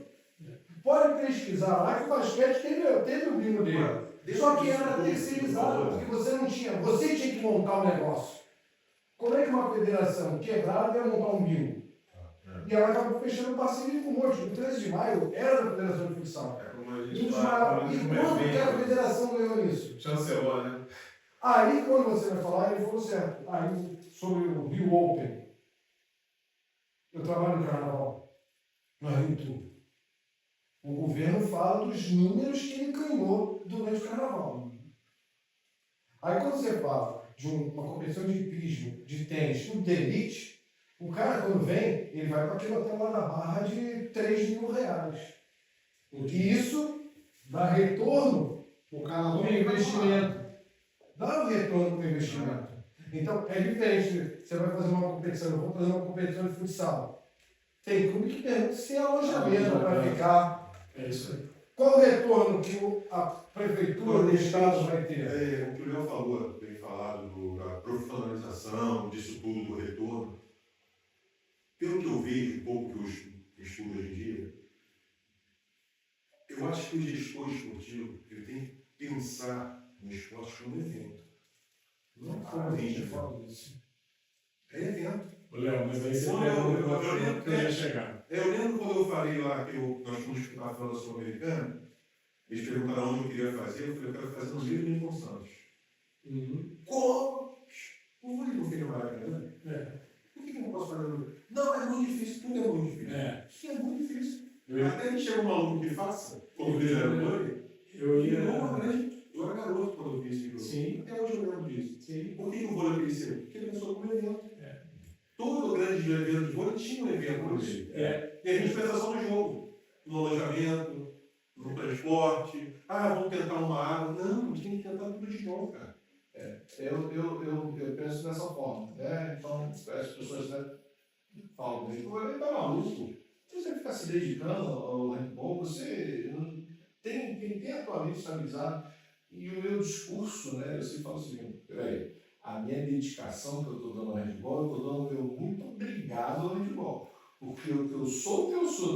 Pode pesquisar lá que o basquete teve o bingo dele. Só que era terceirizado, porque você não tinha. Você tinha que montar um negócio. Como é que uma federação quebrada ia montar um bingo? E ela acabou fechando parceria com um monte. O 13 de maio era da Federação de Futsal. É como a E gente fala, quando que a federação ganhou isso? chancelou, né? Aí, quando você vai falar, ele falou certo. Aí, sobre o Rio Open. Eu trabalho no carnaval, no Rio Tour. O governo fala dos números que ele ganhou durante o carnaval. Aí, quando você fala de uma competição de hipismo, de tênis, tudo de elite, o cara, quando vem, ele vai para aquele hotel lá na Barra de 3 mil reais. E isso dá retorno O carnaval no investimento. Dá um retorno para o investimento. Então, é diferente. Você vai fazer uma competição, eu vou fazer uma competição de futsal. Tem clube que pergunta se é alojamento para ficar. É isso aí. Qual o retorno que a prefeitura do estado vai ter? O que o Léo falou, bem falado, da profissionalização, disso tudo, do retorno. Pelo que eu vejo, um pouco que eu estudo hoje em dia, eu acho que o gestor esportivo ele tem que pensar no esporte como evento. Não como evento. É evento. Léo, mas aí você Não, pergunta que eu ia chegar. Eu lembro quando eu falei lá que nós fomos estudar a França Sul-Americana, eles perguntaram onde eu queria fazer, eu falei, eu quero fazer no Rio de Janeiro com Santos. Como? O vôlei não fez no Maracanã? Por que eu não posso fazer no Rio? Não, é muito difícil, tudo é muito difícil. É muito difícil. Até que chega um maluco que faça, como fizeram no vôlei, eu era garoto quando eu fiz isso. Sim. Até hoje eu lembro disso. Sim. Por que o vôlei cresceu? Porque ele começou como evento. Todo grande evento de vôlei tinha um evento por ele. E a gente fez só no jogo, no alojamento, no transporte. Ah, vamos tentar uma água. Não, a gente tem que tentar tudo de novo, cara. Eu penso dessa forma, né? Então, as pessoas falam comigo, ele tá maluco. Se você ficar se dedicando ao handball, você tem a tua vida estabilizada. E o meu discurso, né? Eu sempre falo o seguinte, peraí, a minha dedicação que eu estou dando ao handball, eu estou dando o meu muito obrigado ao handball. Porque o que eu sou,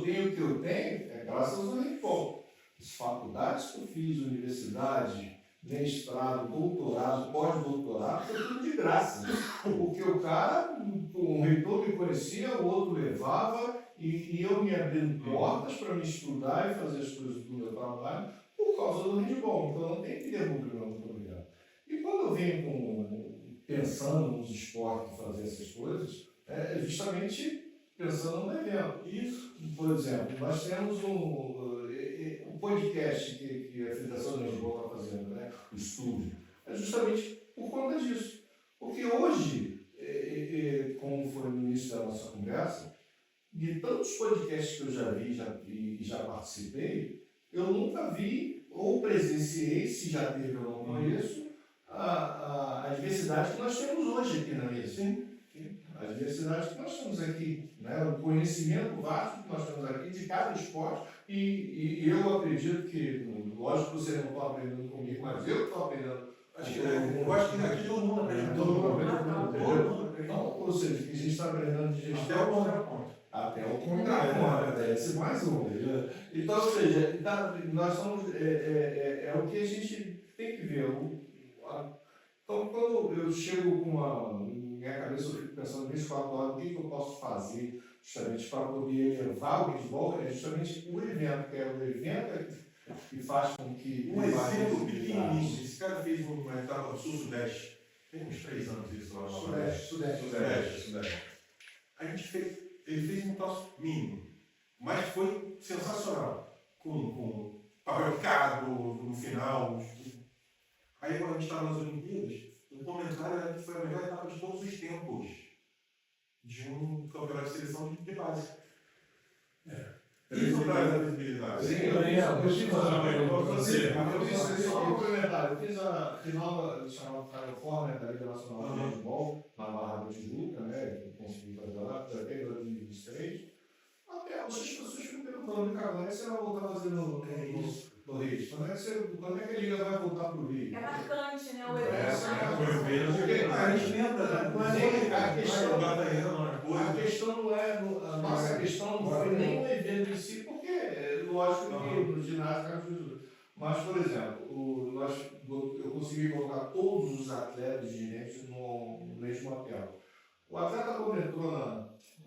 tenho o que eu tenho, é graças ao handball. As faculdades que eu fiz, universidade, mestrado, doutorado, pós-doutorado, foi tudo de graça. Porque o cara, um reitor me conhecia, o outro levava, e eu me abrindo portas para me estudar e fazer as coisas do meu trabalho por causa do handball. Então não tem que devolver meu muito obrigado. E quando eu venho pensando nos esportes, fazer essas coisas, é justamente pensando no evento. Isso, por exemplo, nós temos um podcast que a Federação de Handball está fazendo, né? O estúdio, é justamente por conta disso. Porque hoje, como foi no início da nossa conversa, de tantos podcasts que eu já vi e já participei, eu nunca vi ou presenciei, se já teve ou não conheço, a diversidade que nós temos hoje aqui na mesa. Sim. A diversidade que nós temos aqui, né? O conhecimento vasto que nós temos aqui de cada esporte. E eu acredito que, lógico que você não está aprendendo comigo, mas eu estou aprendendo. Eu acho que aqui todo mundo aprende. Todo mundo aprende. Então, ou seja, que a gente está aprendendo de gestão. Até o contraponto. Até o contraponto, esse mais um. Então, ou seja, nós somos. É o que a gente tem que ver. Então, quando eu chego com minha cabeça, eu fico pensando 24 horas, o que eu posso fazer justamente para poder levar o handball, é justamente o evento, que é o evento que faz com que... Um exemplo pequenininho, esse cara fez uma etapa do Sul-Sudeste, tem uns 3 anos isso lá. Sudeste. A gente fez, ele fez um troço mínimo, mas foi sensacional, com papel picado no final. Aí quando a gente estava nas Olimpíadas, o comentário era que foi a melhor etapa de todos os tempos de um campeonato de seleção de base. Isso traz a visibilidade. Sim, eu fiz uma pergunta para você. Só um comentário. Eu fiz a final chamada Final Four, né, da Liga Nacional de Handball, na Barra da Tijuca, né, que eu consegui fazer lá, até em 2023. Até as pessoas ficam perguntando, cara, quando é que você vai voltar a fazer no Rio? Quando é que a Liga vai voltar para o Rio? É marcante, né, o evento. A gente lembra, Mas a questão da Batalhão, coisa. A questão não é, a nossa questão não foi nem o evento em si, porque é lógico que no ginásio, mas, por exemplo, eu consegui colocar todos os atletas dirigentes no mesmo hotel. O atleta, quando entrou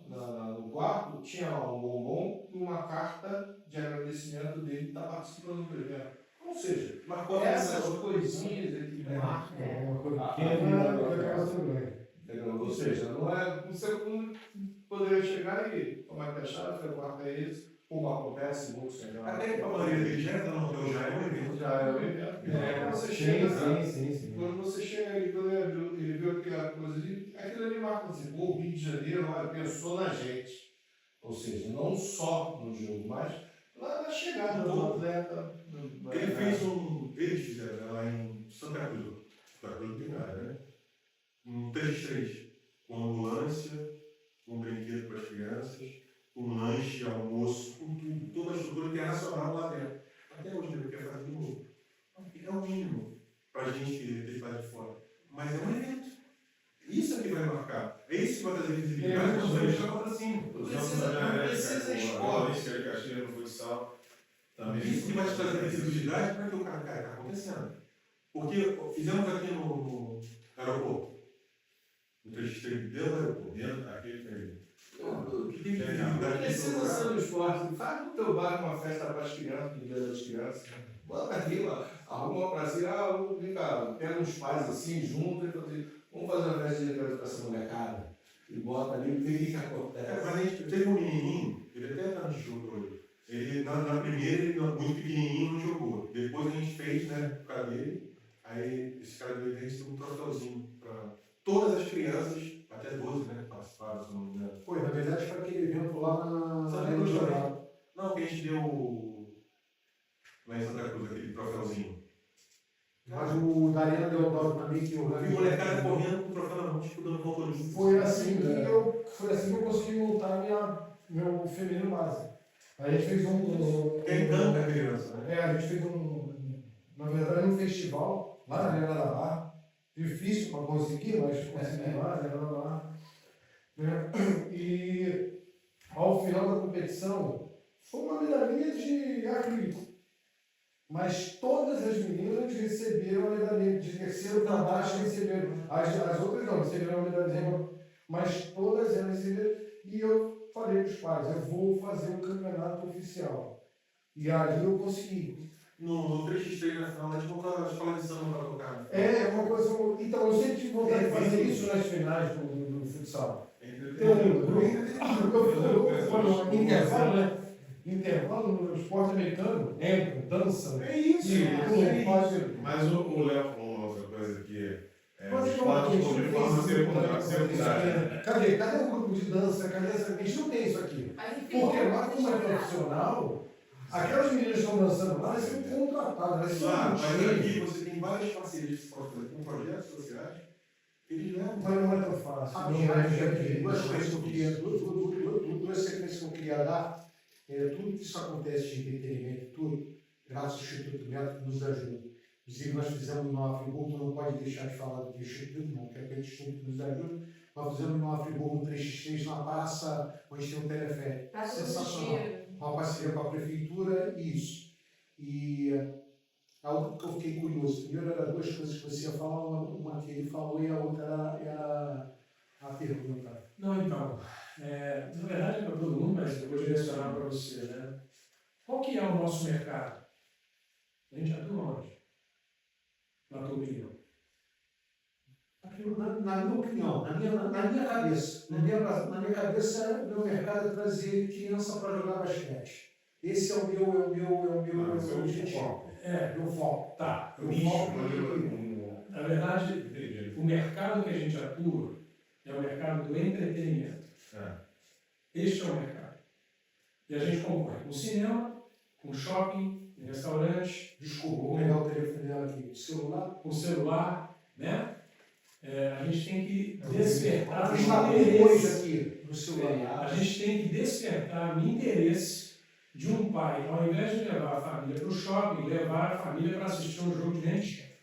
no quarto, tinha lá um bombom e uma carta de agradecimento dele que está participando do evento. Ou seja, Mas qual essas coisinhas que marcam. Uma coisa pequena que acaba sendo grande. Entendeu? Ou seja, não é. Você não poderia chegar e tomar que achar, foi o quarto é esse, como acontece muito, sei lá. Até que para a maioria deles já entra no hotel, já é um evento. Já é o evento. Quando você chega, Sim. quando você chega ali, quando ele viu aquela coisa ali, aquilo ali marca assim, pô, o Rio de Janeiro, olha, pensou na gente. Ou seja, não só no jogo, mas na chegada do atleta. Eles fizeram, né, lá em Santa Cruz, Santa Cruz do Pinhais, né? Um 3-3, com ambulância, com brinquedo para as crianças, com lanche, almoço, com tudo, toda a estrutura que é nacional lá dentro. Até hoje ele quer fazer de novo. É o mínimo para a gente que está de fora. Mas é um evento. Isso é que vai marcar. É isso que vai trazer visibilidade, nós vamos jogar para cima. Não precisa escola. no futsal. Também. Isso que vai te trazer visibilidade para que o cara, está acontecendo. Porque fizemos aqui no aeroporto. No 3x3 dentro do aeroporto. Dentro daquele Que tem Não visibilidade. precisa ser no esporte. Faz no teu bar uma festa para as crianças, no dia das crianças. Bota aqui, arruma uma pracinha, pega uns pais assim, junto, e fala assim, vamos fazer uma festa de aniversário para essa molecada. E bota ali o que acontece. Mas a gente teve um menininho, ele até está no jogo hoje. Ele, na primeira, ele muito pequenininho, não jogou. Depois a gente fez, né, o cara dele. Aí esse cara dele recebeu um troféuzinho para todas as crianças, até 12, né, que participaram, se não me engano. Foi, na verdade, foi aquele evento lá na Santa Arena Cruz de também. Dourado. Não, que a gente deu lá em Santa Cruz, aquele troféuzinho. Mas o da Arena de Dourado também, que eu Eu vi molecada correndo com o troféu na mão, tipo, dando volta olímpica. Foi assim que eu consegui montar meu feminino base. A gente fez Quem encanta a criança, né? a gente fez na verdade, um festival lá na Arena da Barra. Difícil para conseguir, mas consegui lá na Arena da Barra. Né? E ao final da competição, foi uma medalhinha de acrílico. Mas todas as meninas receberam a medalhinha de terceiro para baixo, receberam. As outras não, receberam a medalhinha, mas todas elas receberam. E eu falei para os pais, eu vou fazer um campeonato oficial. E aí eu consegui. No 3x3 na final, a gente montou a escola de samba para tocar. É uma coisa. Então, eu sempre tive vontade de fazer isso nas finais do futsal. Quando intervalo, né? Intervalo no esporte americano, dança. É isso. Mas o Léo falou uma outra coisa que Mas os como a esportes gente de não forma tem isso, secundária. Cadê o grupo de dança? Cadê essa? A gente não tem isso aqui. Mas enfim, Porque lá, como é profissional, aquelas meninas que estão dançando lá, elas são contratadas, elas são Mas times. aqui você tem várias parcerias que você pode fazer com projetos sociais que eles levam. Mas não é tão fácil. Ah, Não é duas coisas que eu queria, duas sequências que eu queria dar. Tudo que isso acontece de entretenimento, tudo, graças ao Instituto Neto que nos ajuda. Inclusive, nós fizemos no Friburgo, não pode deixar de falar do Instituto, não, que é aquele Instituto que nos ajuda. Nós fizemos no Friburgo um 3x3 na praça, onde tem um teleférico. Praça do Sensacional. Tiro. Uma parceria com a prefeitura e isso. E algo que eu fiquei curioso. Primeiro, eram duas coisas que você ia falar, uma que ele falou e a outra era a pergunta. Não, então, na verdade é para todo mundo, mas eu vou direcionar para você, né? Qual que é o nosso mercado? A gente atua onde? Na tua opinião? Na minha opinião, na minha cabeça, na minha cabeça, o meu mercado é trazer criança para jogar basquete. Esse é o meu objetivo. Meu foco. Tá. Meu foco Na verdade, o mercado que a gente atua é o mercado do entretenimento. Este é o mercado. E a gente concorre com cinema, com shopping, com restaurante. Desculpa, vou pegar o telefone dela aqui. Celular? Com celular, né? A gente tem que despertar o Está interesse. depois aqui no celular. A gente tem que despertar o interesse de um pai, ao invés de levar a família para o shopping, levar a família para assistir um jogo de handicap.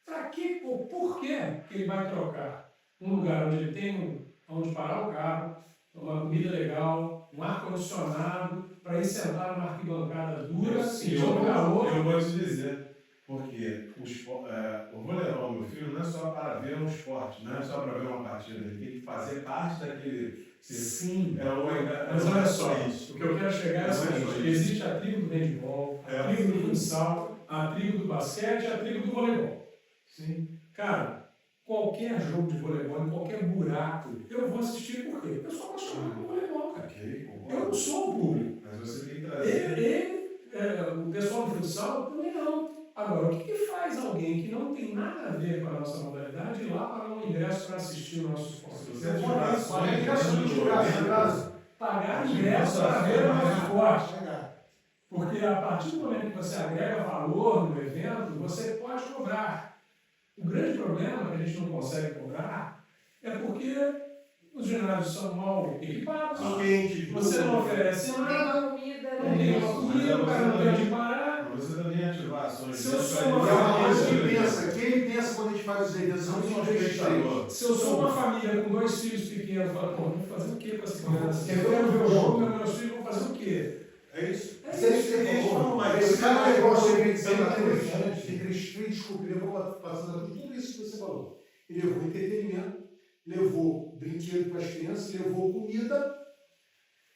Para quê? Por que ele vai trocar um lugar onde ele tem onde parar o carro, uma comida legal, um ar-condicionado, para ir sentar numa arquibancada dura, sentir o calor. Eu vou te dizer, porque o voleibol, meu filho, não é só para ver um esporte, não é só para ver uma partida, ele tem que fazer parte daquele. Sim, É mas olha só, isso. o que eu quero chegar é o seguinte: existe a tribo do handebol, a tribo do futsal, a tribo do basquete e a tribo do voleibol. Sim. Cara, qualquer jogo de voleibol, em qualquer buraco, eu vou assistir por quê? Eu sou apaixonado por voleibol, cara. Eu não sou o público. Mas você tem que trazer. O pessoal do futsal também não. Agora, o que faz alguém que não tem nada a ver com a nossa modalidade ir lá pagar um ingresso para assistir o nosso esporte? Pagar ingresso para ver o nosso esporte. Porque a partir do momento que você agrega valor no evento, você pode cobrar. O grande problema que a gente não consegue cobrar é porque os ginásios são mal equipados, você não oferece nada, comida, não tem uma comida, o cara não tem onde parar. Você também ativar ações. Se eu sou E é uma uma coisa que família, pensa, quem pensa quando a gente faz os eventos, não são os se eu sou uma família com 2 filhos pequenos, fala, pô, vou fazer o quê com essa criança? Eu Eu quero ver o quero jogo, ver. meus filhos vão fazer o quê? É isso. É Se eles isso. esse cara é negócio de desculpa, ele levou passando tudo isso que você falou. Ele levou entretenimento, levou brinquedo para as crianças, levou comida,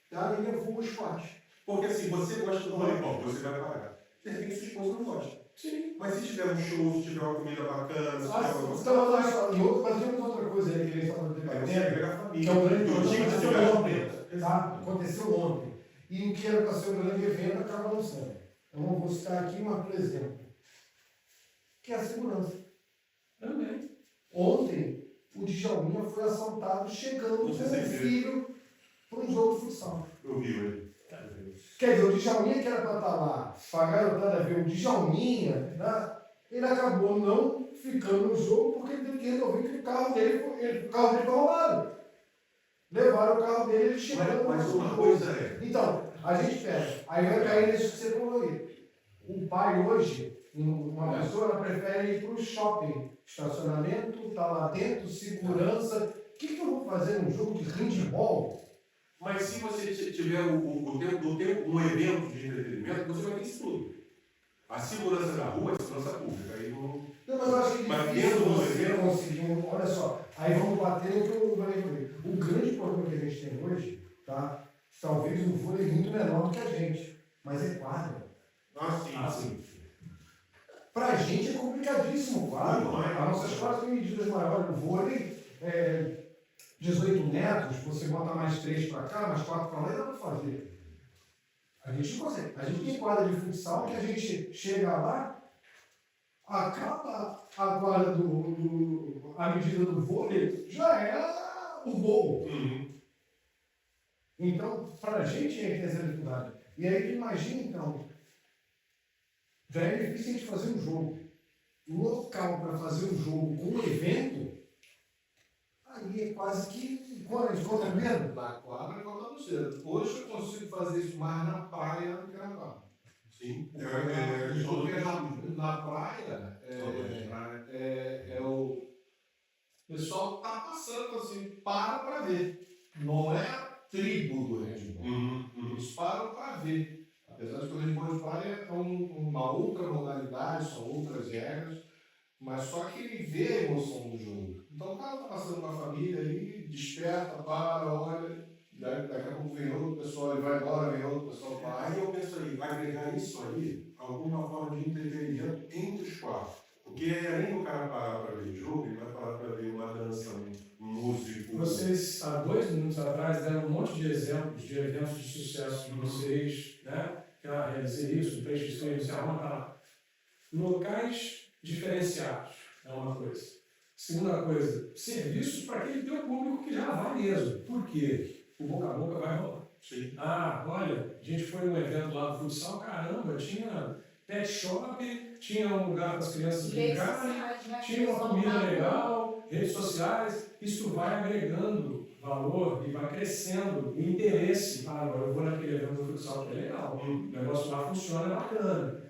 tá? E levou o esporte. Porque assim, você gosta do voleibol, você vai pagar. De repente sua esposa não gosta. Sim. Mas se tiver um show, se tiver uma comida bacana, se tiver uma Então, olha só, mas temos outra coisa aí que eles estão aí você debatendo, agrega a que família. é um grande Do dia que problema, tiver aconteceu evento. ontem, tá? Aconteceu ontem. E o que era para ser um grande evento acaba não sendo. Então, vou citar aqui por exemplo, que é a segurança. Também. Ontem, o Djalminha foi assaltado chegando com o filho para um jogo de futsal. Eu vi ele. Quer dizer, o Djalminha que era para estar lá, para a garotada ver o Djalminha, né? Ele acabou não ficando no jogo porque ele teve que resolver que o carro dele foi roubado. Levaram o carro dele, ele chegando Mas no uma jogo. coisa é, Então, a gente pega, aí vai cair nisso que você falou aí. O pai hoje, uma pessoa, ela prefere ir para o shopping, estacionamento, tá lá dentro, segurança. O que eu vou fazer num jogo de handball? mas se você tiver um evento de entretenimento, você vai ter isso tudo. A segurança da rua é segurança pública. Aí não... Não, mas eu acho que é Mas difícil dentro do você evento- conseguir. Olha só, aí vamos bater no que eu falei. O grande problema que a gente tem hoje, tá? Talvez o vôlei muito menor do que a gente, mas é quadra. sim. Pra gente é complicadíssimo o quadro. Muito mais. As nossas quadras têm medidas maiores. O vôlei, 18 metros, você bota mais 3 para cá, mais 4 para lá e dá para fazer. A gente não consegue. A gente tem quadra de futsal que a gente chega lá, acaba a quadra a medida do vôlei, já é o gol. Então, para a gente é essa dificuldade. E aí tu imagina, então, já é difícil a gente fazer um jogo. O local para fazer um jogo com um evento, aí é quase que conta mesmo. Na quadra e conta no cedo. Hoje eu consigo fazer isso mais na praia do que na quadra. Sim. Porque na praia, o pessoal está passando assim, para ver. Não é a tribo do handball. Eles param para ver. Apesar de que o handball de praia é uma outra modalidade, são outras regras, mas só que ele vê a emoção do jogo. Então o cara está passando com a família ali, desperta, para, olha, daqui a pouco vem outro pessoal, ele vai embora, vem outro pessoal, vai. Aí eu penso aí, agregar isso aí, alguma forma de entretenimento entre os quatro. Porque além do cara parar para ver jogo, ele vai parar para ver uma dança, um músico. Vocês, há 2 minutos atrás, deram um monte de exemplos de eventos de sucesso de vocês, né? Já realizei isso, o Peixe Sonho, você arruma locais diferenciados, é uma coisa. Segunda coisa, serviços para aquele teu público que já vai mesmo. Por quê? O boca a boca vai rolar. Sim. Ah, olha, a gente foi num evento lá do futsal, caramba, tinha pet shop, tinha um lugar para as crianças brincarem, tinha uma comida legal, redes sociais, isso vai agregando valor e vai crescendo o interesse. Ah, agora eu vou naquele evento do futsal que é legal, o negócio lá funciona, é bacana.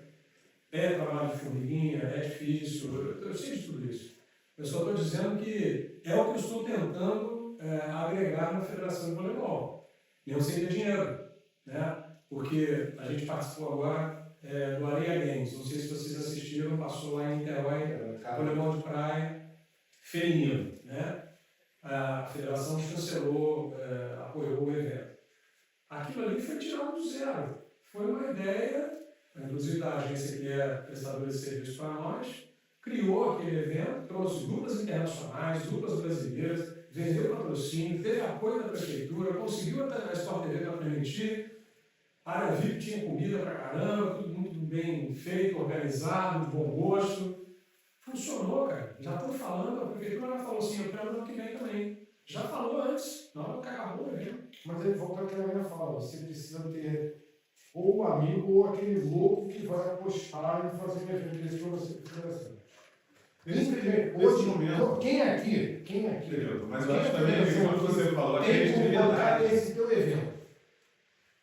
É trabalho de formiguinha, é difícil, eu sei de tudo isso. Eu só estou dizendo que é o que eu estou tentando agregar na Federação de Voleibol, mesmo sem ter dinheiro, né? Porque a gente participou agora do Areia Games, não sei se vocês assistiram, passou lá em Niterói, voleibol de praia feminino, né? A federação chancelou, apoiou o evento. Aquilo ali foi tirado do zero. Foi uma ideia, inclusive da agência que é prestadora de serviço para nós, criou aquele evento, trouxe duplas internacionais, duplas brasileiras, vendeu patrocínio, teve apoio da prefeitura, conseguiu a Sport TV para permitir. A área VIP tinha comida pra caramba, tudo muito bem feito, organizado, de bom gosto. Funcionou, cara. Já estão falando, a prefeitura já falou assim, eu quero ano que vem também. Já falou antes, na hora que acabou o evento. Mas ele volta àquela minha fala, você precisa ter ou o amigo ou aquele louco que vai apostar e fazer um evento desse para você crescer. Infelizmente, Nesse hoje, momento. quem aqui? Entendeu? Mas eu Quem acho é também, federação como você falou, a tem como bancar credibilidade. esse teu evento.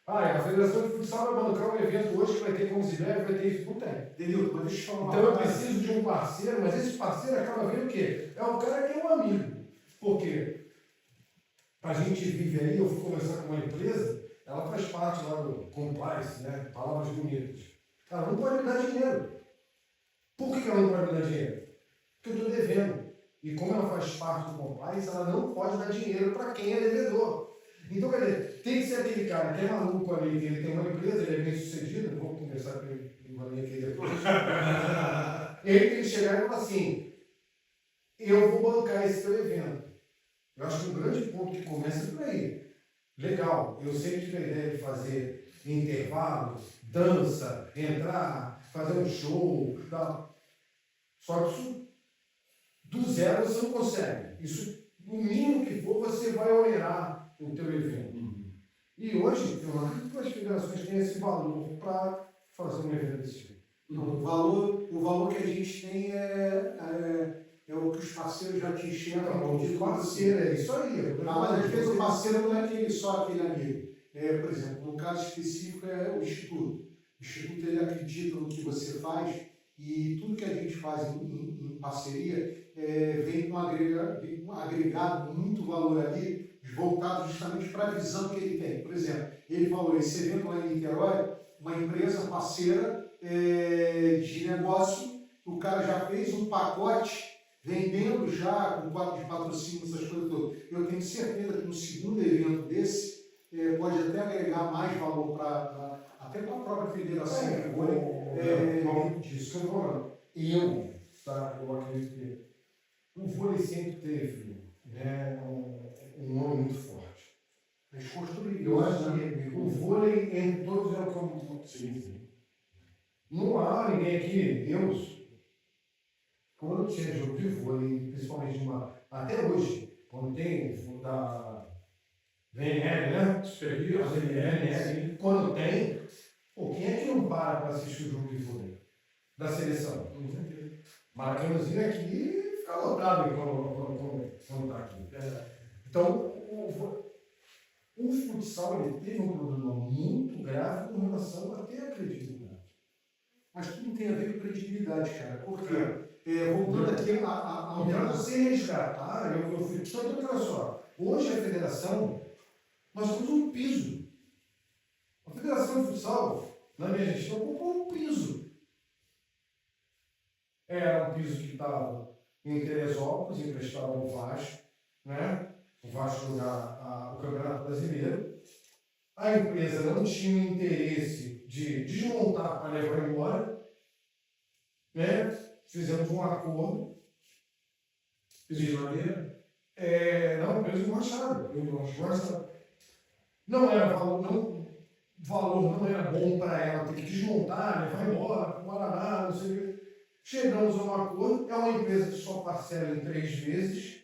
A Federação de Futsal vai bancar um evento hoje que vai ter como se deve, vai ter isso, não tem. Entendeu? Mas deixa eu falar uma Então eu parada. preciso de um parceiro, mas esse parceiro acaba vendo o quê? É um cara que é um amigo. Por quê? A gente vive aí, eu fui conversar com uma empresa, ela faz parte lá do compliance, né? Palavras bonitas. Ela não pode me dar dinheiro. Por que ela não pode me dar dinheiro? Porque eu estou devendo. E como ela faz parte do compliance, ela não pode dar dinheiro para quem é devedor. Então, quer dizer, tem que ser aquele cara que é maluco ali, que ele tem uma empresa, ele é bem sucedido, vou conversar com ele aqui depois. Ele tem que chegar e falar assim, eu vou bancar esse teu evento. Eu acho que um grande ponto que começa é por aí. Legal, eu sempre tive a ideia de fazer intervalos, dança, entrar, fazer um show, tal. Só que isso, do zero você não consegue. Isso, no mínimo que for, você vai onerar o teu evento. E hoje, eu não acredito que as federações têm esse valor para fazer um evento desse tipo. Não, o valor que a gente tem é o que os parceiros já te enxergam. De parceiro, é isso aí. Mas às vezes o parceiro não é só aquele amigo. Por exemplo, no caso específico é o Instituto. O Instituto ele acredita no que você faz e tudo que a gente faz em parceria vem com um agregado muito valor ali, voltado justamente para a visão que ele tem. Por exemplo, ele falou, esse evento lá em Niterói, uma empresa parceira de negócio, o cara já fez um pacote vendendo já com quadro de patrocínio, essas coisas todas. Eu tenho certeza que no segundo evento desse, pode até agregar mais valor até para a própria federação de vôlei. Disso que eu estou falando. Eu acredito que o vôlei sempre teve um nome muito forte. Mas construir. Eu acho que o vôlei entre todos é o que eu... Sim. Não há ninguém aqui, Deus, quando tinha jogo de vôlei, principalmente até hoje, quando tem da VNL, né? Superliga, VNL, quando tem, quem é que não para assistir o jogo de vôlei da seleção? Maracanãzinho aqui fica lotado quando está aqui. Então, o futsal ele teve um problema muito grave com relação até a credibilidade. Mas tudo tem a ver com credibilidade, cara. Porque, voltando aqui a um Então, você resgatar, eu fui. Então, olha só, hoje a federação, nós temos um piso. A federação de futsal, na minha gestão, comprou um piso. Era um piso que estava em Teresópolis, emprestado ao Vasco, né? O Vasco jogar o Campeonato Brasileiro. A empresa não tinha interesse de desmontar para levar embora, né? Fizemos um acordo. de maneira. Não, preso do Machado. Não era valor, valor não era bom para ela ter que desmontar, levar embora para o Paraná, não sei o quê. Chegamos a um acordo, é uma empresa que só parcela em 3 vezes,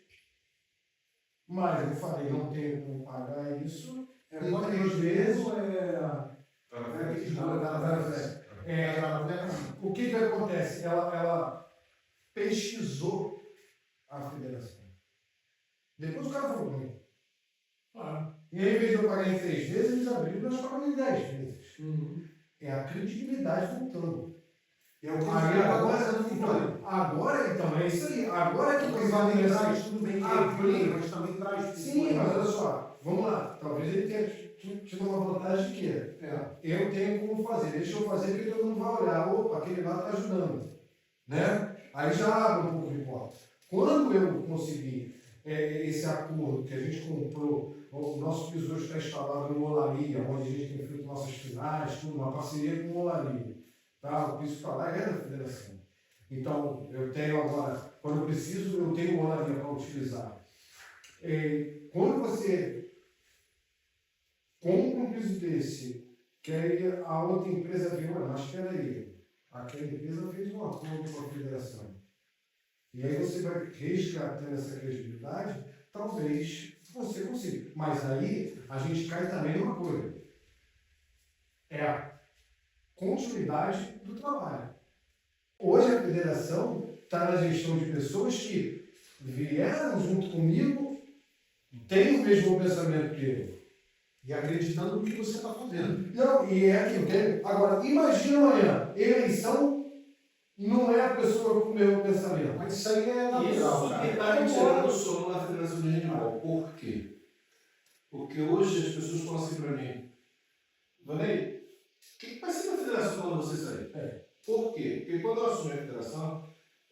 mas eu falei, não tenho como pagar isso. Em 3 vezes o que acontece? Ela pesquisou a federação. Depois o cara falou comigo. E aí, em vez de eu pagar em 3 vezes, eles abriram e nós pagamos em 10 vezes. É a credibilidade voltando. E é o que Aí agora, então, é isso aí. Agora é que o vai Ivanei ser traz tudo bem que ele mas também traz Sim, mas olha só, vamos lá. Talvez ele tenha tido uma vantagem que eu tenho como fazer. Deixa eu fazer porque todo mundo vai olhar. Opa, aquele lá está ajudando. Né? Aí já abre um pouco de porta. Quando eu consegui esse acordo que a gente comprou, o nosso piso hoje está instalado no Olaria, onde a gente tem feito nossas finais, tudo, uma parceria com o Olaria. Tá? O piso está lá é da federação. Então, eu tenho agora, quando eu preciso, eu tenho o Olaria para utilizar. Quando você compra um piso desse, que aí a outra empresa vê, mas espera aí, aquela empresa fez um acordo com a federação. E aí você vai resgatando essa credibilidade, talvez você consiga. Mas aí a gente cai também numa coisa. É a continuidade do trabalho. Hoje a federação está na gestão de pessoas que vieram junto comigo, têm o mesmo pensamento que eu. E acreditando no que você está fazendo. Não, e é aquilo. Agora, imagina amanhã, eleição não é a pessoa com o mesmo pensamento. Mas isso aí é natural, Isso cara. que está me tirando o sono na Federação de Handebol. Por quê? Porque hoje as pessoas falam assim para mim, Vanei, o que vai ser da federação quando você sair? Por quê? Porque quando eu assumi a federação,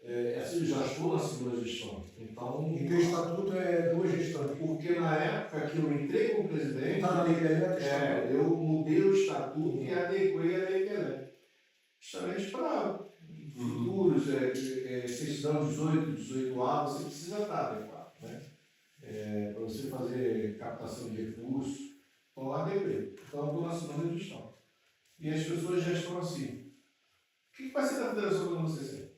eu já estou na segunda gestão. Então, E teu estatuto é 2 gestantes. porque na época que eu entrei como presidente, Está na lei da eu mudei o estatuto e adequei a lei Pelé. Justamente para futuros, certidão 18A, você precisa estar adequado, né? Para você fazer captação de recursos, então adequei. Então, eu estou na segunda gestão. E as pessoas já estão assim. O que vai ser da federação quando você sair?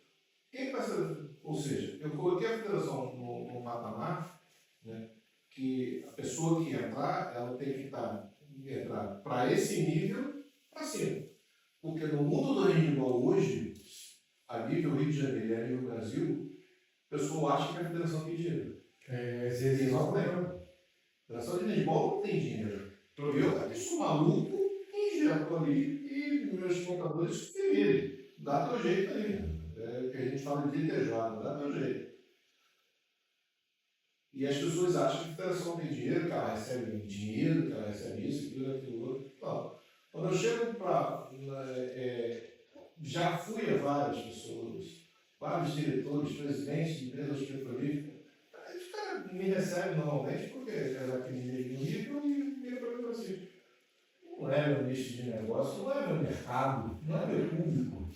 Quem vai ser? Ou seja, eu coloquei a federação no patamar, né, que a pessoa que entrar, ela tem que entrar para esse nível para cima. Porque no mundo do handebol hoje, a nível Rio de Janeiro e a nível Brasil, o pessoal acha que a federação tem dinheiro. E não tem. A federação de handebol não tem dinheiro. Então eu aqui sou maluco, injeto ali e meus contadores se virem. Dá teu jeito aí. É que a gente fala de tejado, dá teu jeito. E as pessoas acham que a federação tem dinheiro, que ela recebe dinheiro, que ela recebe isso, aquilo outro. Não. Quando eu chego para. Já fui a várias pessoas, vários diretores, presidentes de empresas petrolíferas. Os caras me recebem normalmente porque é daquele nível e viram para mim e assim: não é meu nicho de negócio, não é meu mercado, não é meu público.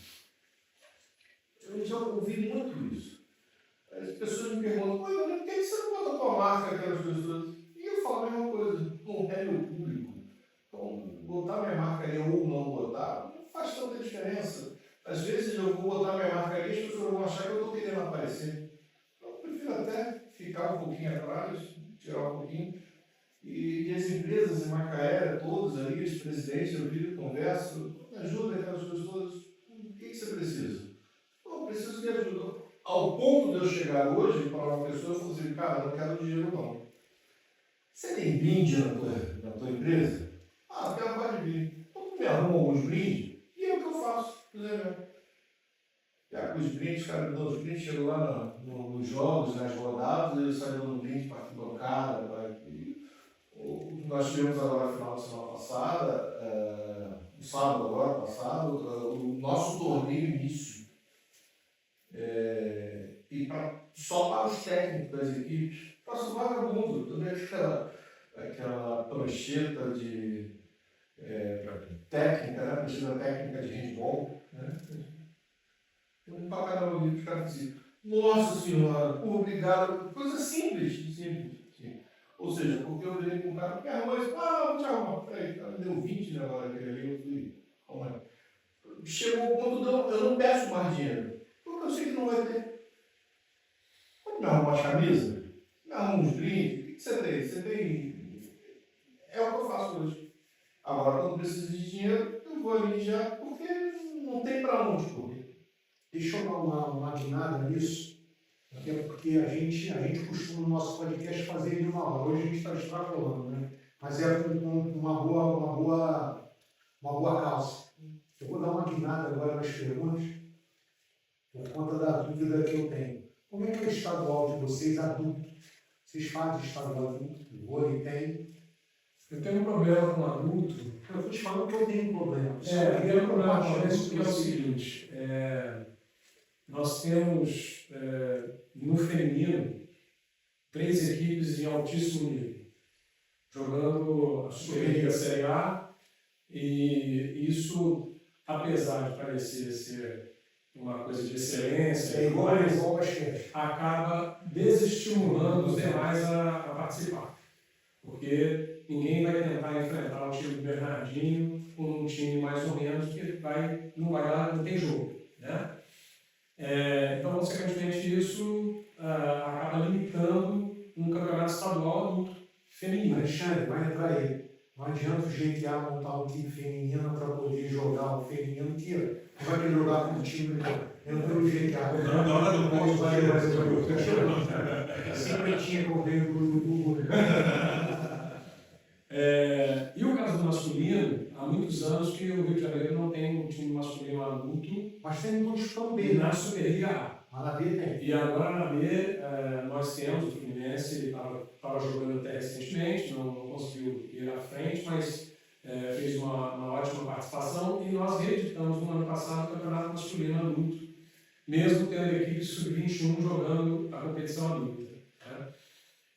Eu já ouvi muito isso. As pessoas me perguntam, por que você não bota a tua marca aquelas pessoas? E eu falo a mesma coisa, não é meu público. Então, botar minha marca ali ou não botar, não faz tanta diferença. Às vezes eu vou botar minha marca ali e as pessoas vão achar que eu estou querendo aparecer. Então, eu prefiro até ficar um pouquinho atrás, tirar um pouquinho. E as empresas em Macaé, todos ali, os presidentes, eu vi, converso, me ajudem aquelas pessoas. O que você precisa? Eu preciso de ajuda. Ao ponto de eu chegar hoje para uma pessoa e falar assim, cara, não quero dinheiro não. Você tem brinde na tua empresa? Ah, quero mais de brinde. Então me arruma alguns brindes e é o que eu faço. Pego os brindes, cara, me dão os brindes, chego lá nos jogos, nas rodadas, eu saio dando brinde para a bancada. Nós tivemos agora no final de semana passada, no sábado agora passado, o nosso torneio início. E só para os técnicos das equipes, para o vagabundo, também aquela prancheta de técnica, né? Prancheta técnica de handball, né? Um para cada um ali, os caras diziam, nossa senhora, obrigado, coisa simples. Ou seja, porque eu virei com o cara, me arrumou isso, não te arrumar, peraí, o cara me deu 20 na hora aquele ali, eu fui, arrumar. Chegou o ponto de eu não peço mais dinheiro. Porque eu sei que não vai ter. Pode me arrumar umas camisas? Me arruma uns brindes? O que você tem? Você tem. É o que eu faço hoje. Agora, quando preciso de dinheiro, eu vou ali já, porque não tem para onde correr. Deixa eu dar uma guinada nisso, até porque a gente costuma no nosso podcast fazer ele de 1 hora. Hoje a gente está extrapolando, né? Mas é com uma boa causa. Eu vou dar uma guinada agora nas perguntas, por conta da dúvida que eu tenho. Como é que é o estadual de vocês, adulto? Vocês fazem estadual adulto? O vôlei tem? Eu tenho um problema com adulto. Eu estou te falando que eu tenho um problema. Eu tenho um problema com isso, que é o seguinte: nós temos no feminino 3 equipes em altíssimo nível, jogando a Superliga Série A, e isso, apesar de parecer ser uma coisa de excelência, É igual ao basquete. acaba desestimulando os demais a participar. Porque ninguém vai tentar enfrentar o time do Bernardinho com um time mais ou menos, porque não vai lá, não tem jogo. Né? Então, consequentemente, isso acaba limitando um campeonato estadual adulto feminino. Alexandre, vai entrar aí. Não adianta o GTA montar um time feminino para poder jogar o feminino, tira. Não vai querer jogar com o time, entra no GTA. Na hora do ponto, vai Sempre tinha correndo do E o caso do masculino, há muitos anos que o Rio de Janeiro não tem um time masculino adulto Mas tem um disputando B, na né? Superliga A. Mas na B tem. E agora na B, nós temos o Fluminense, estava jogando até recentemente, não conseguiu ir à frente, mas fez uma ótima participação, e nós reeditamos no ano passado o Campeonato Masculino Adulto, mesmo tendo a equipe sub-21 jogando a competição adulta. Né?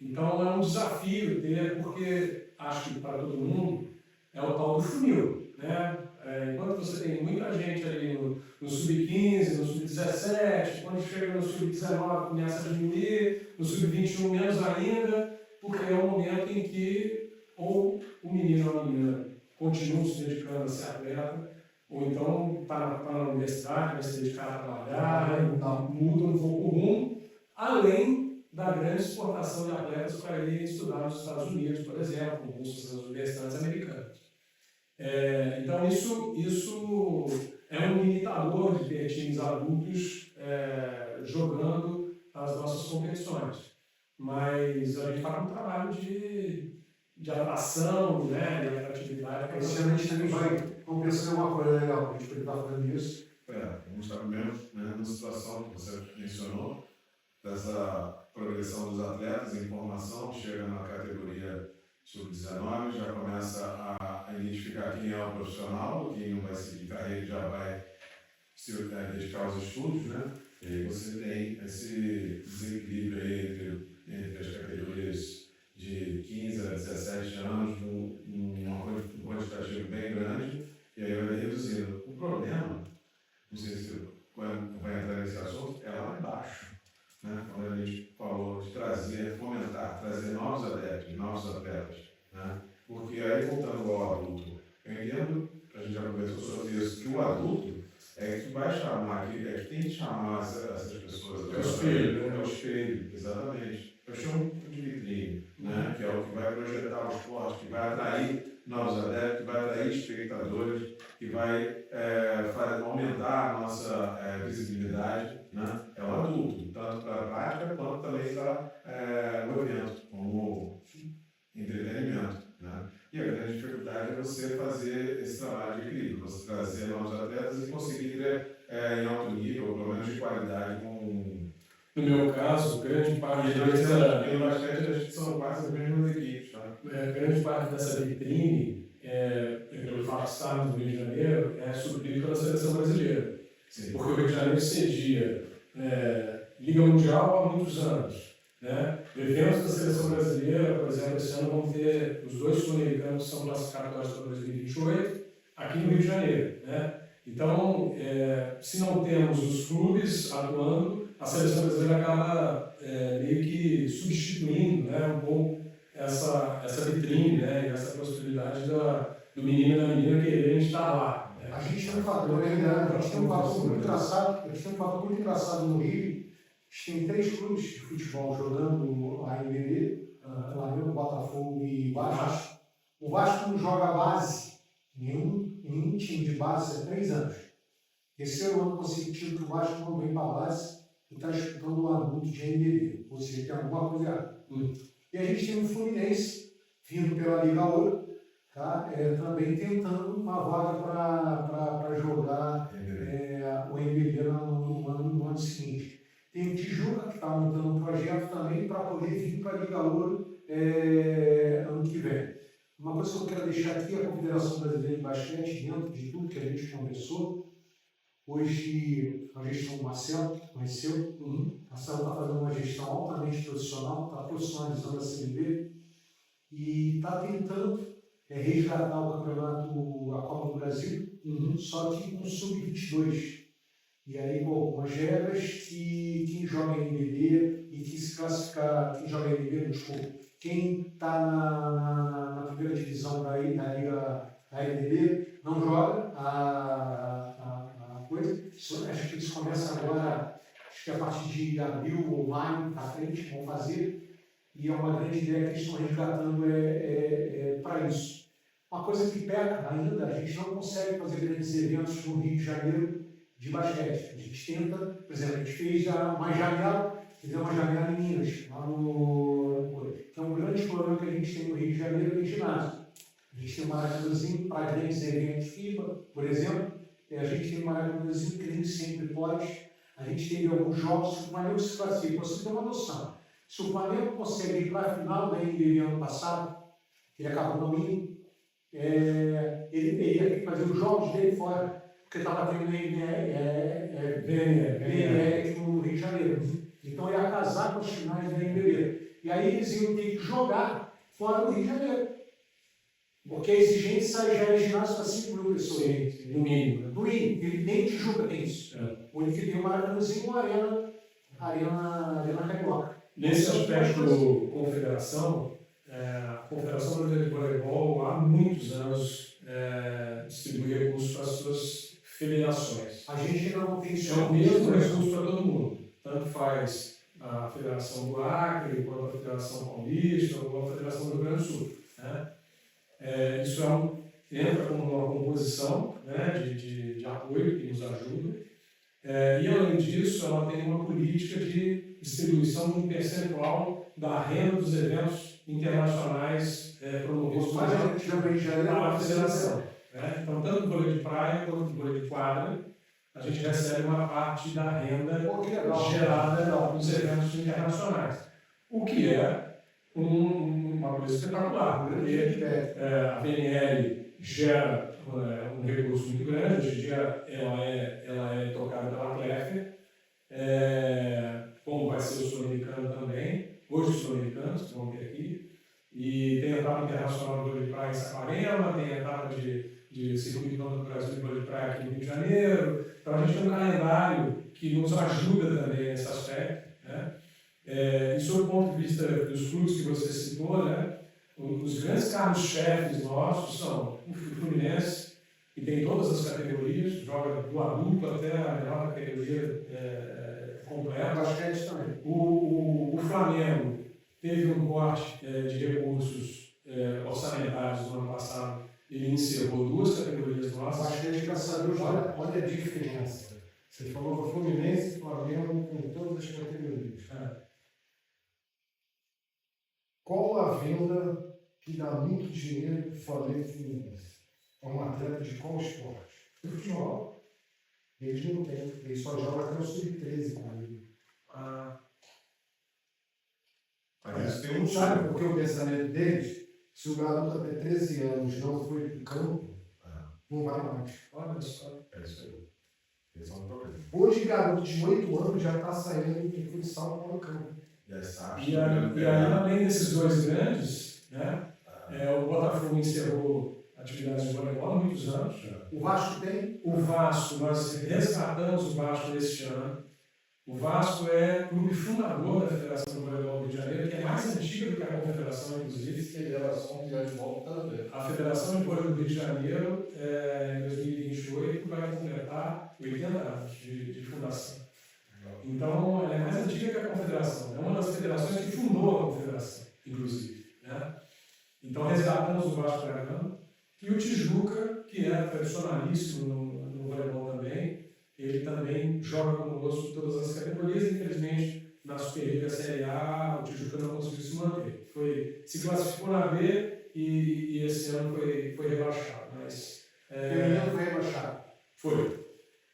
Então é um desafio ter, porque acho que para todo mundo é o tal do funil. Né? Enquanto você tem muita gente ali no sub-15, no sub-17, quando chega no sub-19 começa a diminuir, no sub-21 menos ainda, porque é o momento em que ou o menino ou a menina continuam se dedicando a ser atleta, ou então está na universidade, vai se dedicar a trabalhar, então muda um pouco o rumo, além da grande exportação de atletas para ir estudar nos Estados Unidos, por exemplo, com bolsas das universidades americanas. Então, isso é um limitador de ter times adultos jogando as nossas competições. Mas a gente está com um trabalho de atração, né, de atratividade. Para Esse ano a gente também vai pensando em uma coisa legal, a gente pode estar fazendo isso. Vamos estar mesmo numa situação que você mencionou, dessa progressão dos atletas em formação, chega na categoria sub-19, já começa a identificar quem é o profissional, quem não vai seguir carreira já vai se dedicar aos estudos, né? E aí você tem esse desequilíbrio aí entre as categorias de 15 a 17 anos, um quantitativo bem grande, e aí vai reduzindo. O problema, não sei se vai entrar nesse assunto, é lá embaixo. Né? Quando a gente falou de fomentar, trazer novos adeptos, novos atletas. Né? Porque aí, voltando ao adulto, eu entendo, a gente já conversou sobre isso, que o adulto é que vai chamar, é que tem que chamar essas pessoas. É o espelho, né? É o espelho, exatamente. Eu chamo de vitrine, né? Que é o que vai projetar o esporte, que vai atrair novos adeptos, que vai atrair espectadores, que vai aumentar a nossa visibilidade. Né? É o adulto, tanto para a prática quanto também para o evento, como entretenimento. Né? E a grande dificuldade é você fazer esse trabalho de equilíbrio, você trazer novos atletas e conseguir em alto nível, pelo menos de qualidade, com. No meu caso, grande parte E no basquete, acho que são quase as mesmas equipes. Tá? Grande parte dessa vitrine, pelo fato de estar no Rio de Janeiro, é suprido pela seleção brasileira. Sim. Porque o Rio de Janeiro cedia Liga Mundial há muitos anos. Né? Eventos da seleção brasileira, por exemplo, esse ano vão ter os 2 sul-americanos que são classificatórios para 2028 aqui no Rio de Janeiro. Né? Então, se não temos os clubes atuando, a seleção brasileira acaba meio que substituindo, né, um pouco essa vitrine, né, e essa possibilidade do menino e da menina quererem estar lá. Né? A gente tem um fator, a gente tem um fator muito engraçado, no Rio. A gente tem 3 clubes de futebol jogando a NBB, Flamengo, Botafogo e Vasco. O Vasco não joga base, nenhum time de base há 3 anos. Terceiro ano consecutivo que o Vasco não vem para a base e está disputando o adulto de NBB, ou seja, tem alguma coisa errada. E a gente tem o Fluminense, vindo pela Liga Ouro, tá? Também tentando uma vaga para jogar o NBB no ano para poder vir para a Liga Ouro ano que vem. Uma coisa que eu quero deixar aqui, a Confederação Brasileira de Basquete, dentro de tudo que a gente conversou, hoje a gestão do Marcelo, que conheceu, Marcelo está fazendo uma gestão altamente profissional, está profissionalizando a CBB e está tentando resgatar o campeonato, a Copa do Brasil, só que com sub-22. E aí, com algumas regras que quem joga em NBB e que se classificar, quem joga em NBB, desculpa, quem está na primeira divisão da Liga da NBB não joga a coisa. Acho que isso começa agora, acho que a partir de abril ou maio para frente vão fazer. E é uma grande ideia que eles estão resgatando para isso. Uma coisa que peca ainda, a gente não consegue fazer grandes eventos no Rio de Janeiro de basquete. A gente tenta, por exemplo, a gente fez uma janela, fizemos uma janela em Minas, lá que é um grande problema que a gente tem no Rio de Janeiro, é ginásio. A gente tem um maracanãzinho para grandes eventos FIBA, por exemplo, a gente tem um maracanãzinho que a gente sempre pode. A gente teve alguns jogos que o Flamengo se classifica, para você ter uma noção. Se o Flamengo consegue ir para a final da NBA ano passado, ele acabou não indo, ele teria que fazer os jogos dele fora, porque estava tendo aqui no Rio de Janeiro. Então ia casar com os finais da NBB. E aí eles iam ter que jogar fora do Rio de Janeiro. Porque a exigência já é ginásio para 5 mil pessoas. Sim, no mínimo. No mínimo, ele nem Tijuca tem isso. O único que tem uma aranazinho, uma arena carioca. Nesse aspecto, confederação, a Confederação Brasileira de Voleibol há muitos anos distribui recursos para as suas federações. A gente ainda não tem isso. É o mesmo recurso para todo mundo. Tanto faz a Federação do Acre, quanto a Federação Paulista, quanto a Federação do Rio Grande do Sul. Né? Isso entra como uma composição, né, de apoio que nos ajuda. E, além disso, ela tem uma política de distribuição de um percentual da renda dos eventos internacionais promovidos pela federação. Né? Então, tanto do vôlei de praia quanto do vôlei de quadra, a gente recebe uma parte da renda gerada nos eventos internacionais. O que é uma coisa espetacular, porque a VNL gera um recurso muito grande. Hoje em dia ela é tocada pela CLEF, como vai ser o sul-americano também, hoje os sul-americanos que vão ter aqui, e tem a etapa internacional do vôlei de praia em Saquarema, tem a etapa de circuito do Brasil de vôlei de praia aqui no Rio de Janeiro. Então a gente tem um calendário que nos ajuda também nesse aspecto. Né? E sob o ponto de vista dos clubes que você citou, né, os grandes carros-chefes nossos são o Fluminense, que tem todas as categorias, joga do adulto até a menor categoria completa. Basquete também. O Flamengo teve um corte de recursos orçamentários no ano passado. Ele encerrou 2 categorias nossas. Basquete, graças a Deus, olha a diferença. Você falou do Fluminense e Flamengo com todas as categorias. Qual a venda que dá muito dinheiro para o Flamengo e Fluminense? É um atleta de qual esporte? Do futebol. Eles não têm, eles só jogam até o sub-13 com ele. Mas tem um Sabe por que o pensamento deles? Se o garoto até 13 anos não foi para o campo, não vai mais. Olha só. É isso aí. Esse é um problema. Hoje, garoto de 8 anos já está saindo de futsal para o campo. E aí, além desses 2 grandes, né, o Botafogo encerrou atividades de voleibol há muitos anos. O Vasco tem? O Vasco, nós resgatamos o Vasco neste ano. O Vasco é clube fundador da Federação do Voleibol do Rio de Janeiro, que é mais antiga do que a Confederação, inclusive. Federação de Voleibol também. A Federação de Voleibol do Rio de Janeiro, em 2028, vai completar 80 anos de fundação. Então, ela é mais antiga que a Confederação. É uma das federações que fundou a Confederação, inclusive. Né? Então, resgatamos o Vasco da Gama. E o Tijuca, que é tradicionalíssimo no voleibol também, ele também joga conosco em todas as categorias. Infelizmente, na Superliga Série A, o Tijuca não conseguiu se manter. Se classificou na B e esse ano foi rebaixado. Mas, foi rebaixado. Foi.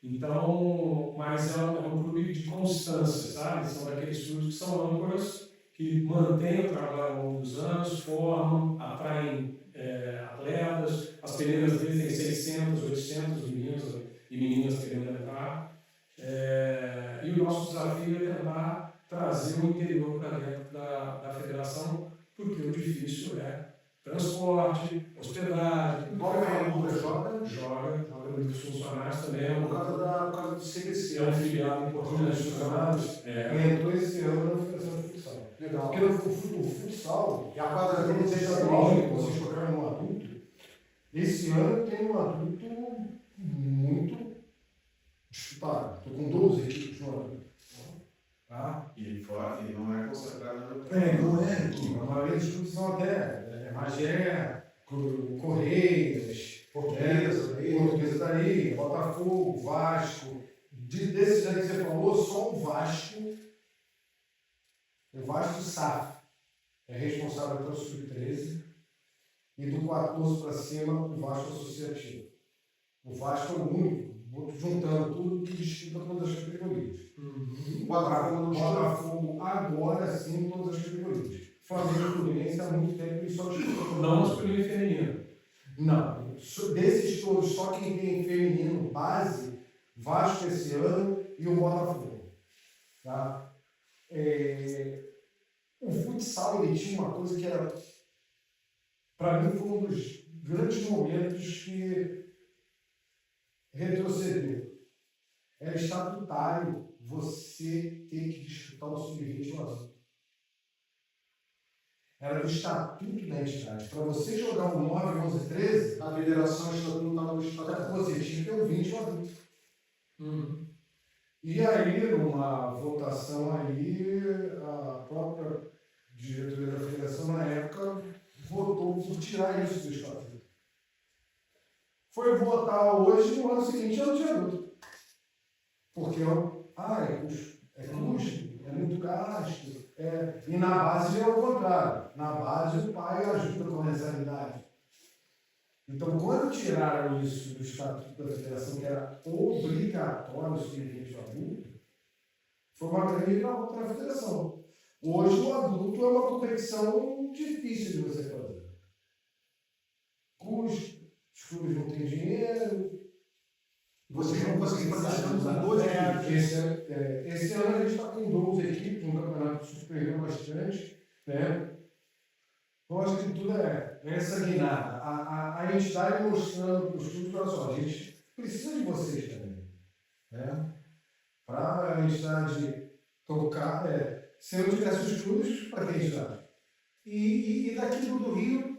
Então, mas é um clube de constância, sabe? São daqueles clubes que são âncoras, que mantêm o trabalho ao longo dos anos, formam, atraem atletas, as peneiras deles têm 600, 800 meninos e meninas querendo entrar. E o nosso desafio é tentar trazer o interior para dentro da federação, porque o difícil é transporte, hospedagem. Igual o Ferramenta Joga os funcionários também. por causa do CBC. É um filiado importante dos funcionários. Entrou esse ano na Federação de Futsal. Legal. Porque o futsal, E a quadra quando dele vocês é estadual, igual. vocês tocaram no adulto, esse ano tem um adulto muito disputado. Estou com 12 equipes no adulto. Tá? E fora, e não é concentrado no Não é. A maioria dos clubes são até Magé, Correias, Portuguesa daí, Botafogo, Vasco. Desses aí que você falou, só o Vasco SAF é responsável pelo Sub-13 e do 14 para cima o Vasco Associativo. O Vasco é o único, juntando tudo que disputa todas as categorias. O Botafogo agora sim todas as categorias. Flamengo e Fluminense há muito tempo e só disputa. Não masculino e feminino. Não. Desses todos, só quem tem feminino base, Vasco esse ano e o Botafogo. Tá? O futsal ele tinha uma coisa que era, para mim, foi um dos grandes momentos que retrocedeu. Era estatutário você ter que disputar o sub-20 no azul. Era do estatuto da entidade. Para você jogar o 9, 11, 13, A federação estatuto estava no estatuto. você tinha que ter o 20 no azul. E aí, numa votação aí, a própria diretoria da federação, na época, votou por tirar isso do estatuto. Foi votar hoje, no ano seguinte, ano de adulto. Porque é custo, é muito gasto. E na base é o contrário. Na base o pai ajuda com a mensalidade. Então, quando tiraram isso do estatuto da federação, que era obrigatório o sub-20 adulto, foi uma grande derrota para a federação. Hoje o adulto é uma competição difícil de você fazer. Custo, os clubes não têm dinheiro. Vocês não conseguem fazer com 12 equipes. Esse ano a gente está com 12 equipes, um campeonato que surpreendeu bastante. Né? Eu acho que tudo é essa guinada. A entidade mostrando para os clubes, olha só, a gente precisa de vocês também. Né? Para a entidade tocar, se eu tivesse os clubes, para que a entidade? E daqui do Rio,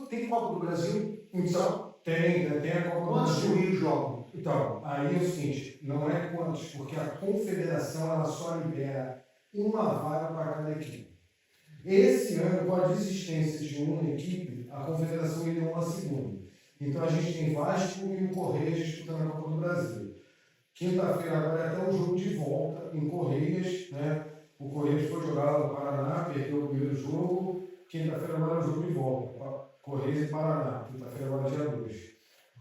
tem Copa do Brasil? Então, tem a Copa do Quantos do Brasil. Rio jogam? Então, aí é o seguinte, não é quantos, porque a confederação ela só libera uma vaga para cada equipe. Esse ano, com a desistência de uma equipe, a confederação deu uma segunda. Então a gente tem Vasco e o Correias disputando a Copa do Brasil. Quinta-feira agora é até um jogo de volta em Correias, né? O Correias foi jogar lá no Paraná, perdeu o primeiro jogo. Quinta-feira agora é um jogo de volta. Correias e Paraná, quinta-feira agora dia 2.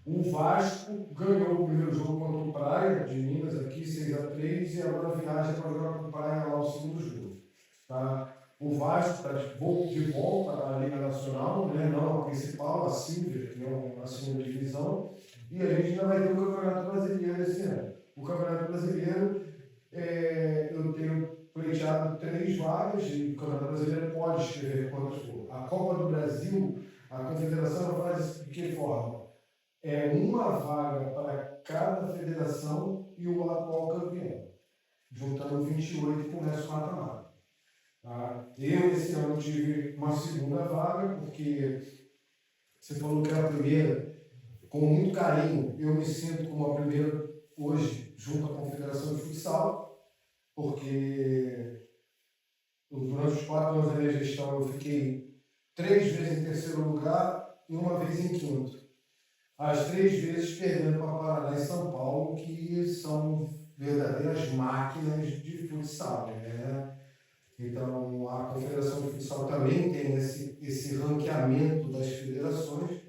O Vasco ganhou o primeiro jogo contra o Praia, de Minas, aqui, 6-3, e agora viaja para jogar com o Praia lá o segundo jogo. Tá? O Vasco está de volta à Liga Nacional, né? Não a principal, a Silver, que é a segunda divisão, e a gente ainda vai ter o Campeonato Brasileiro esse ano. O Campeonato Brasileiro, eu tenho pleiteado 3 vagas, e o Campeonato Brasileiro pode escrever quantas for. A Copa do Brasil, a Confederação faz de que forma? É uma vaga para cada federação e o atual campeão. Juntando 28 e começa o mata-mata. Tá? Eu, esse ano, tive uma segunda vaga, porque você falou que era a primeira, com muito carinho, eu me sinto como a primeira hoje, junto à Confederação de Futsal, porque durante os 4 anos da minha gestão eu fiquei 3 vezes em terceiro lugar e uma vez em quinto. As 3 vezes perdendo para Paraná e São Paulo, que são verdadeiras máquinas de futsal, né? Então, a Confederação de Futsal também tem esse ranqueamento das federações.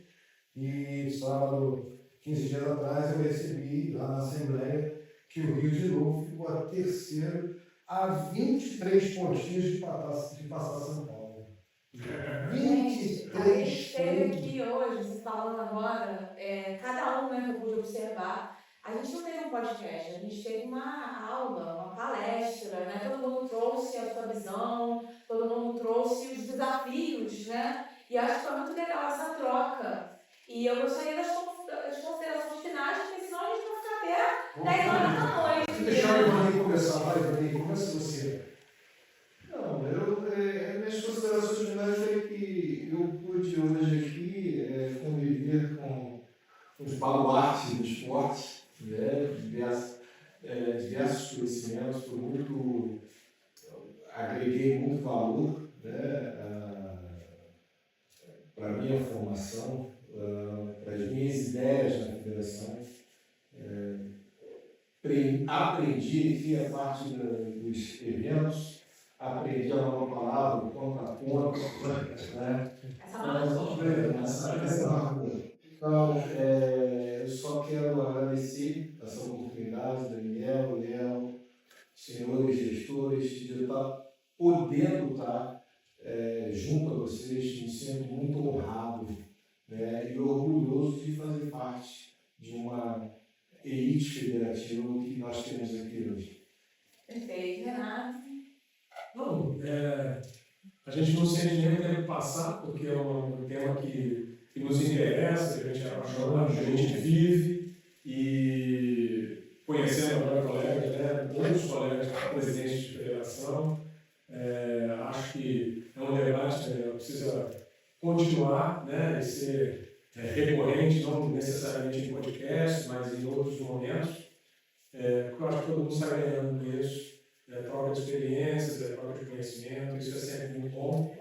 E sábado, 15 dias atrás, eu recebi lá na Assembleia que o Rio de novo ficou a terceiro a 23 pontinhos de passar São Paulo. A gente 23 teve pontos. aqui hoje, você falando agora, cada um, né, que eu pude observar, a gente não teve um podcast, a gente teve uma aula, uma palestra, né? Todo mundo trouxe a sua visão, todo mundo trouxe os desafios, né? E acho que foi muito legal essa troca. E eu gostaria das considerações finais, porque senão a gente vai ficar até 10 horas da noite. Deixar o Ivanei começar, vai, Ivanei, começa você. Não, minhas considerações finais é que eu pude hoje aqui conviver com os baluartes do esporte, né, diversos conhecimentos, agreguei muito valor, né, para a minha formação, para as minhas ideias na federação. Aprendi, fiz parte dos eventos, aprendi a nova palavra, ponto a ponto, né? Então, eu só quero agradecer essa oportunidade, Daniel, Léo, senhores gestores, de estar podendo estar junto a vocês, me sinto muito honrado, né, e orgulhoso de fazer parte de uma elite federativa que nós temos aqui hoje. Perfeito, Renato. Não, a gente não sente nem o tempo passar, porque é um tema que nos interessa, que a gente é apaixonado, que a gente vive, e conhecendo agora colegas, né, outros colegas presidentes de federação, acho que é um debate que precisa continuar, né, e ser recorrente, não necessariamente em podcast, mas em outros momentos, porque eu acho que todo mundo sai ganhando com isso. Troca de experiências, troca de conhecimento, isso é sempre muito bom.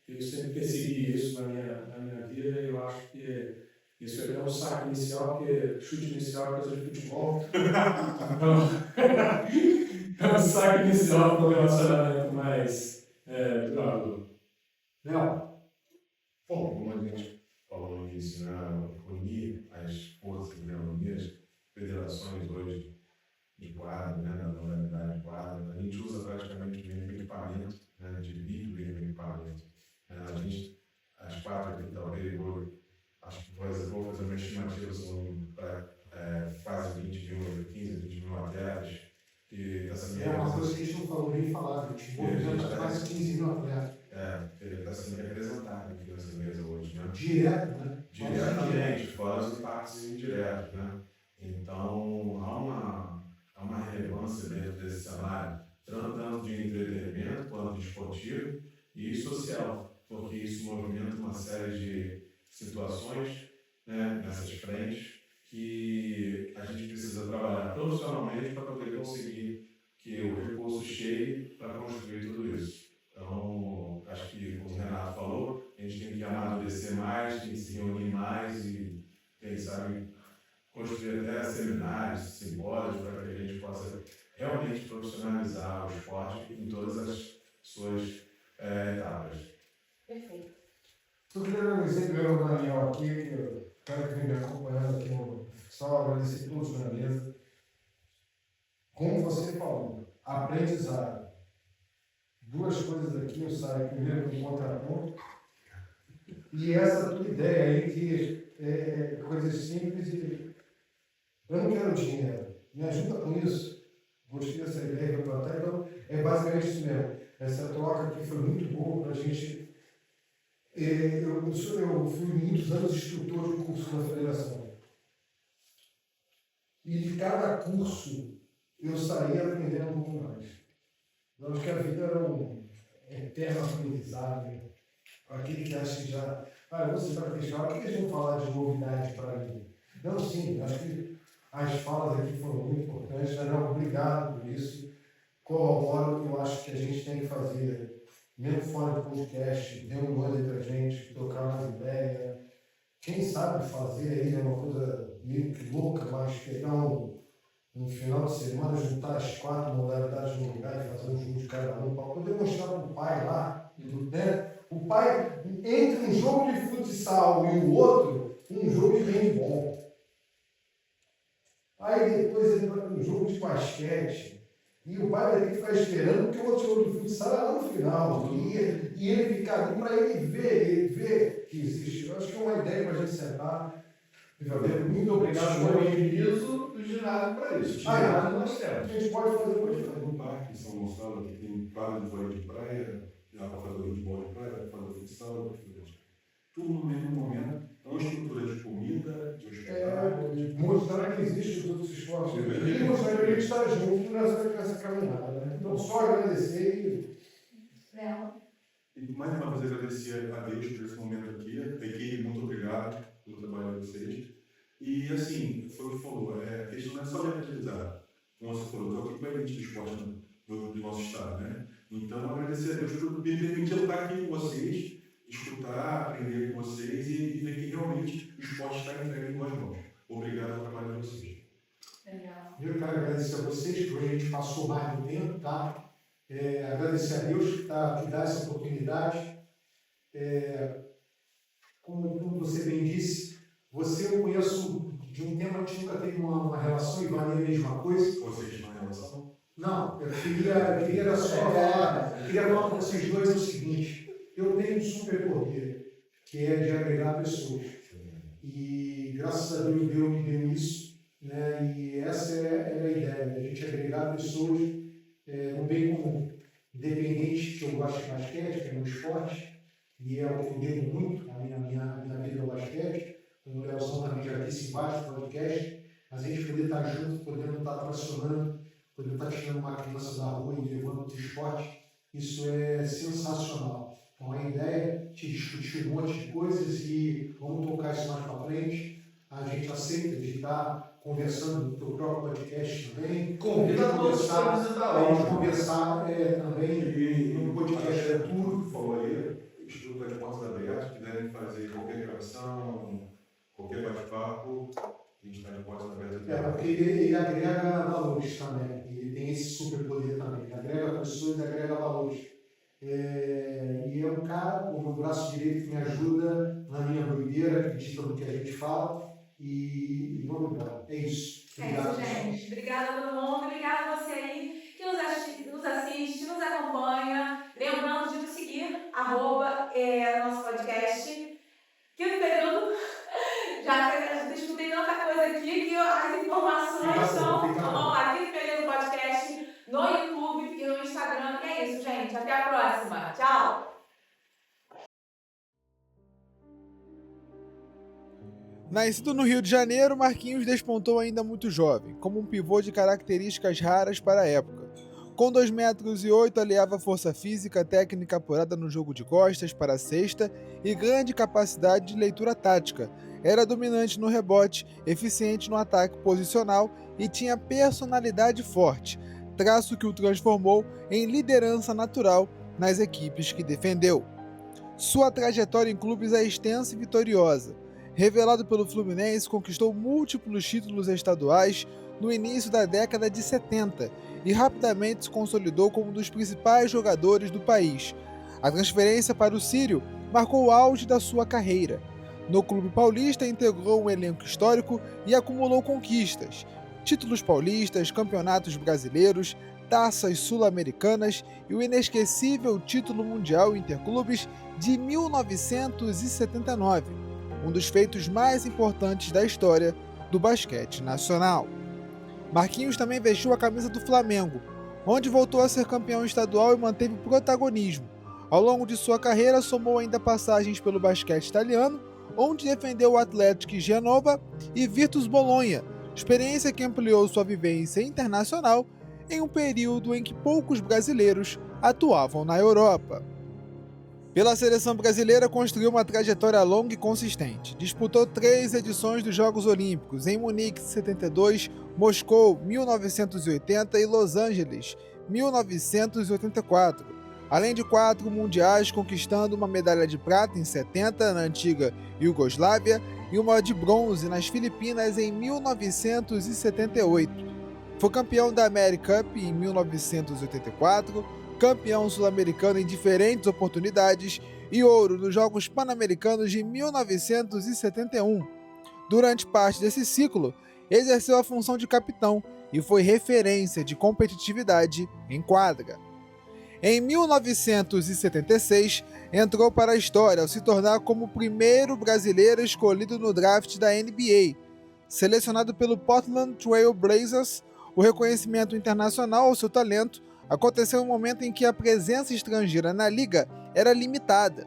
Eu sempre persegui isso na minha vida e eu acho que isso é um saque inicial, porque chute inicial é coisa de futebol. Então, é um saque inicial para um relacionamento mais duradouro. Léo, Bom, como a gente falou no início, né, unir as forças, né, unir as federações hoje de quadro, né, na modalidade de quadro, a gente usa praticamente o mesmo equipamento, né, divide o mesmo equipamento. A gente, as quatro aqui talvez, acho que vou fazer uma estimativa, são quase 20 mil, 15, 20 mil atletas. Que essa é uma coisa que a gente não falou nem falar, a gente movimenta quase 15 mil atletas. Ele está sendo representado aqui nessa mesa hoje, né? Direto, né? Diretamente, fora os impactos indiretos, né? Então, há uma relevância dentro desse cenário, tanto de entretenimento quanto de esportivo e social, porque isso movimenta uma série de situações, né, nessas frentes que a gente precisa trabalhar profissionalmente para poder conseguir que o recurso chegue para construir tudo isso. Então, acho que, como o Renato falou, a gente tem que amadurecer mais, tem que se reunir mais e, quem sabe, construir até seminários, simpósios, para que a gente possa realmente profissionalizar o esporte em todas as suas etapas. Perfeito. Eu queria agradecer primeiro ao Daniel aqui, o cara que vem me acompanhando aqui no futsal, agradecer a todos na mesa. Como você falou, aprendizado. Duas coisas aqui eu saio primeiro com contraponto e essa tua ideia aí que é coisas simples e eu não quero dinheiro, me ajuda com isso. Gostei dessa ideia que eu plantar, então é basicamente isso mesmo. Essa troca aqui foi muito boa para a gente. Eu fui muitos anos instrutor de curso na federação. E de cada curso eu saí aprendendo um pouco mais. Eu acho que a vida era um eterno aprendizado. Aquele que acha que já. Você para fechar, por que eles vão falar de novidade para mim? Não, sim, acho que as falas aqui foram muito importantes. Daniel, obrigado por isso. Corroboro, eu acho que a gente tem que fazer, mesmo fora do podcast, dê um olho para a gente, trocar umas ideias. Quem sabe fazer aí uma coisa meio que louca, mas pegar um final de semana, juntar as 4 modalidades no lugar e fazer um jogo de cada um, para poder mostrar para o pai lá, né? O pai, entre um jogo de futsal e o outro, um jogo de handball. Aí depois ele vai para um jogo de basquete. E o pai vai ter que ficar esperando, porque o outro jogo de futsal é lá no final. E ele ficar ali para ele ver que existe. Eu acho que é uma ideia para a gente sentar e ver. Muito obrigado. Disponibilizo o ginásio para isso. O ginásio nós temos. A gente pode fazer Pode fazer um parque em São Gonçalo, que tem quadra de vôlei de praia, dá para fazer o futebol de praia, dá para fazer o futsal, tudo no mesmo momento. Então, estrutura de comida, de hospedagem. mostrar que existe os outros esportes. E mostrar que a gente está junto nessa caminhada. Né? Então, só agradecer E mais uma vez agradecer a Deus por esse momento aqui, a equipe, muito obrigado pelo trabalho de vocês. E assim, foi o que falou, a questão não é só de evangelizar, como você falou, é o que vai vir de esporte do nosso estado, né? Então, agradecer a Deus por me permitir estar aqui com vocês, escutar, aprender com vocês e ver que realmente o esporte está entregue em boas mãos. Obrigado pelo trabalho de vocês. Legal. Eu quero agradecer a vocês, que hoje a gente passou mais do tempo, tá? Agradecer a Deus que dá essa oportunidade. Como você bem disse, você eu conheço de um tempo, a gente nunca teve uma relação e valia a mesma coisa. Vocês têm uma relação? Não, eu queria só falar, eu queria falar para vocês dois o seguinte: eu tenho um superpoder, que é de agregar pessoas. E graças a Deus me deu isso, né? E essa era a ideia, a gente agregar pessoas no bem comum. Independente que eu gosto de basquete, que é meu esporte, e é o que eu devo muito, a minha vida é o basquete, como o Leozão também já disse em vários podcasts, mas a gente poder estar junto, podendo estar tracionando, podendo estar tirando uma criança da rua e levando para o esporte, isso é sensacional. Então a ideia é te discutir um monte de coisas e vamos tocar isso mais para frente. A gente aceita de estar conversando no teu próprio podcast também. Convida todos para visitar a gente lá. conversar também no podcast futuro. Falou aí, estudo das portas abertas, quiserem fazer qualquer gravação, qualquer bate-papo, a gente está de portas abertas. Porque ele agrega valores também. Ele tem esse superpoder também. Ele agrega pessoas e agrega valores. E é um cara com o braço direito que me ajuda na minha doideira, acredita no que a gente fala. E vamos embora. É isso. Obrigado, gente. Obrigada a todo mundo. Obrigada a você aí que nos assiste, nos acompanha. Lembrando de nos seguir, nosso podcast. Que no período já escutei tanta coisa aqui que as informações estão aqui no período podcast, no YouTube e no Instagram. E é isso, gente. Até a próxima. Tchau! Nascido no Rio de Janeiro, Marquinhos despontou ainda muito jovem, como um pivô de características raras para a época. Com 2,08 metros, aliava força física, técnica apurada no jogo de costas para a cesta e grande capacidade de leitura tática. Era dominante no rebote, eficiente no ataque posicional e tinha personalidade forte, traço que o transformou em liderança natural nas equipes que defendeu. Sua trajetória em clubes é extensa e vitoriosa. Revelado pelo Fluminense, conquistou múltiplos títulos estaduais no início da década de 70 e rapidamente se consolidou como um dos principais jogadores do país. A transferência para o Sírio marcou o auge da sua carreira. No clube paulista, integrou um elenco histórico e acumulou conquistas: títulos paulistas, campeonatos brasileiros, taças sul-americanas e o inesquecível título mundial interclubes de 1979. Um dos feitos mais importantes da história do basquete nacional. Marquinhos também vestiu a camisa do Flamengo, onde voltou a ser campeão estadual e manteve protagonismo. Ao longo de sua carreira, somou ainda passagens pelo basquete italiano, onde defendeu o Atlético Genova e Virtus Bolonha, experiência que ampliou sua vivência internacional em um período em que poucos brasileiros atuavam na Europa. Pela seleção brasileira, construiu uma trajetória longa e consistente. Disputou 3 edições dos Jogos Olímpicos, em Munique 72, Moscou 1980 e Los Angeles 1984, além de 4 mundiais, conquistando uma medalha de prata em 70 na antiga Iugoslávia e uma de bronze nas Filipinas em 1978. Foi campeão da America Cup em 1984, campeão sul-americano em diferentes oportunidades e ouro nos Jogos Pan-Americanos de 1971. Durante parte desse ciclo, exerceu a função de capitão e foi referência de competitividade em quadra. Em 1976, entrou para a história ao se tornar como o primeiro brasileiro escolhido no draft da NBA. Selecionado pelo Portland Trail Blazers, o reconhecimento internacional ao seu talento aconteceu em um momento em que a presença estrangeira na liga era limitada.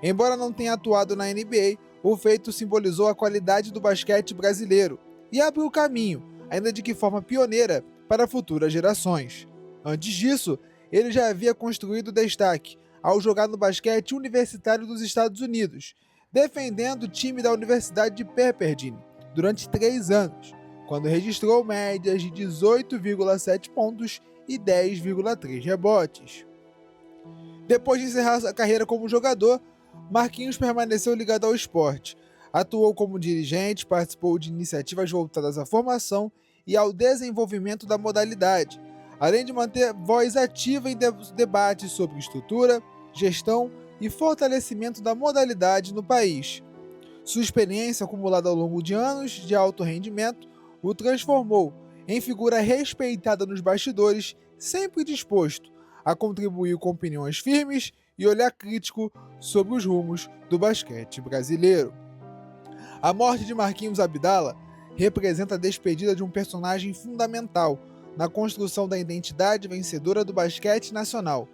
Embora não tenha atuado na NBA, o feito simbolizou a qualidade do basquete brasileiro e abriu o caminho, ainda de que forma pioneira, para futuras gerações. Antes disso, ele já havia construído destaque ao jogar no basquete universitário dos Estados Unidos, defendendo o time da Universidade de Pepperdine durante 3 anos, quando registrou médias de 18,7 pontos e 10,3 rebotes. Depois de encerrar sua carreira como jogador, Marquinhos permaneceu ligado ao esporte. Atuou como dirigente, participou de iniciativas voltadas à formação e ao desenvolvimento da modalidade, além de manter voz ativa em debates sobre estrutura, gestão e fortalecimento da modalidade no país. Sua experiência acumulada ao longo de anos de alto rendimento o transformou em figura respeitada nos bastidores, sempre disposto a contribuir com opiniões firmes e olhar crítico sobre os rumos do basquete brasileiro. A morte de Marquinhos Abdala representa a despedida de um personagem fundamental na construção da identidade vencedora do basquete nacional.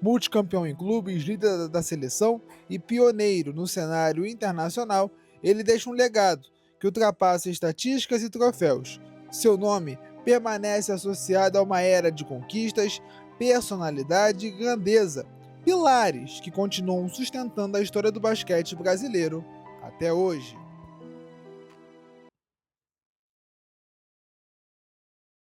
Multicampeão em clubes, líder da seleção e pioneiro no cenário internacional, ele deixa um legado que ultrapassa estatísticas e troféus. Seu nome permanece associado a uma era de conquistas, personalidade e grandeza, pilares que continuam sustentando a história do basquete brasileiro até hoje.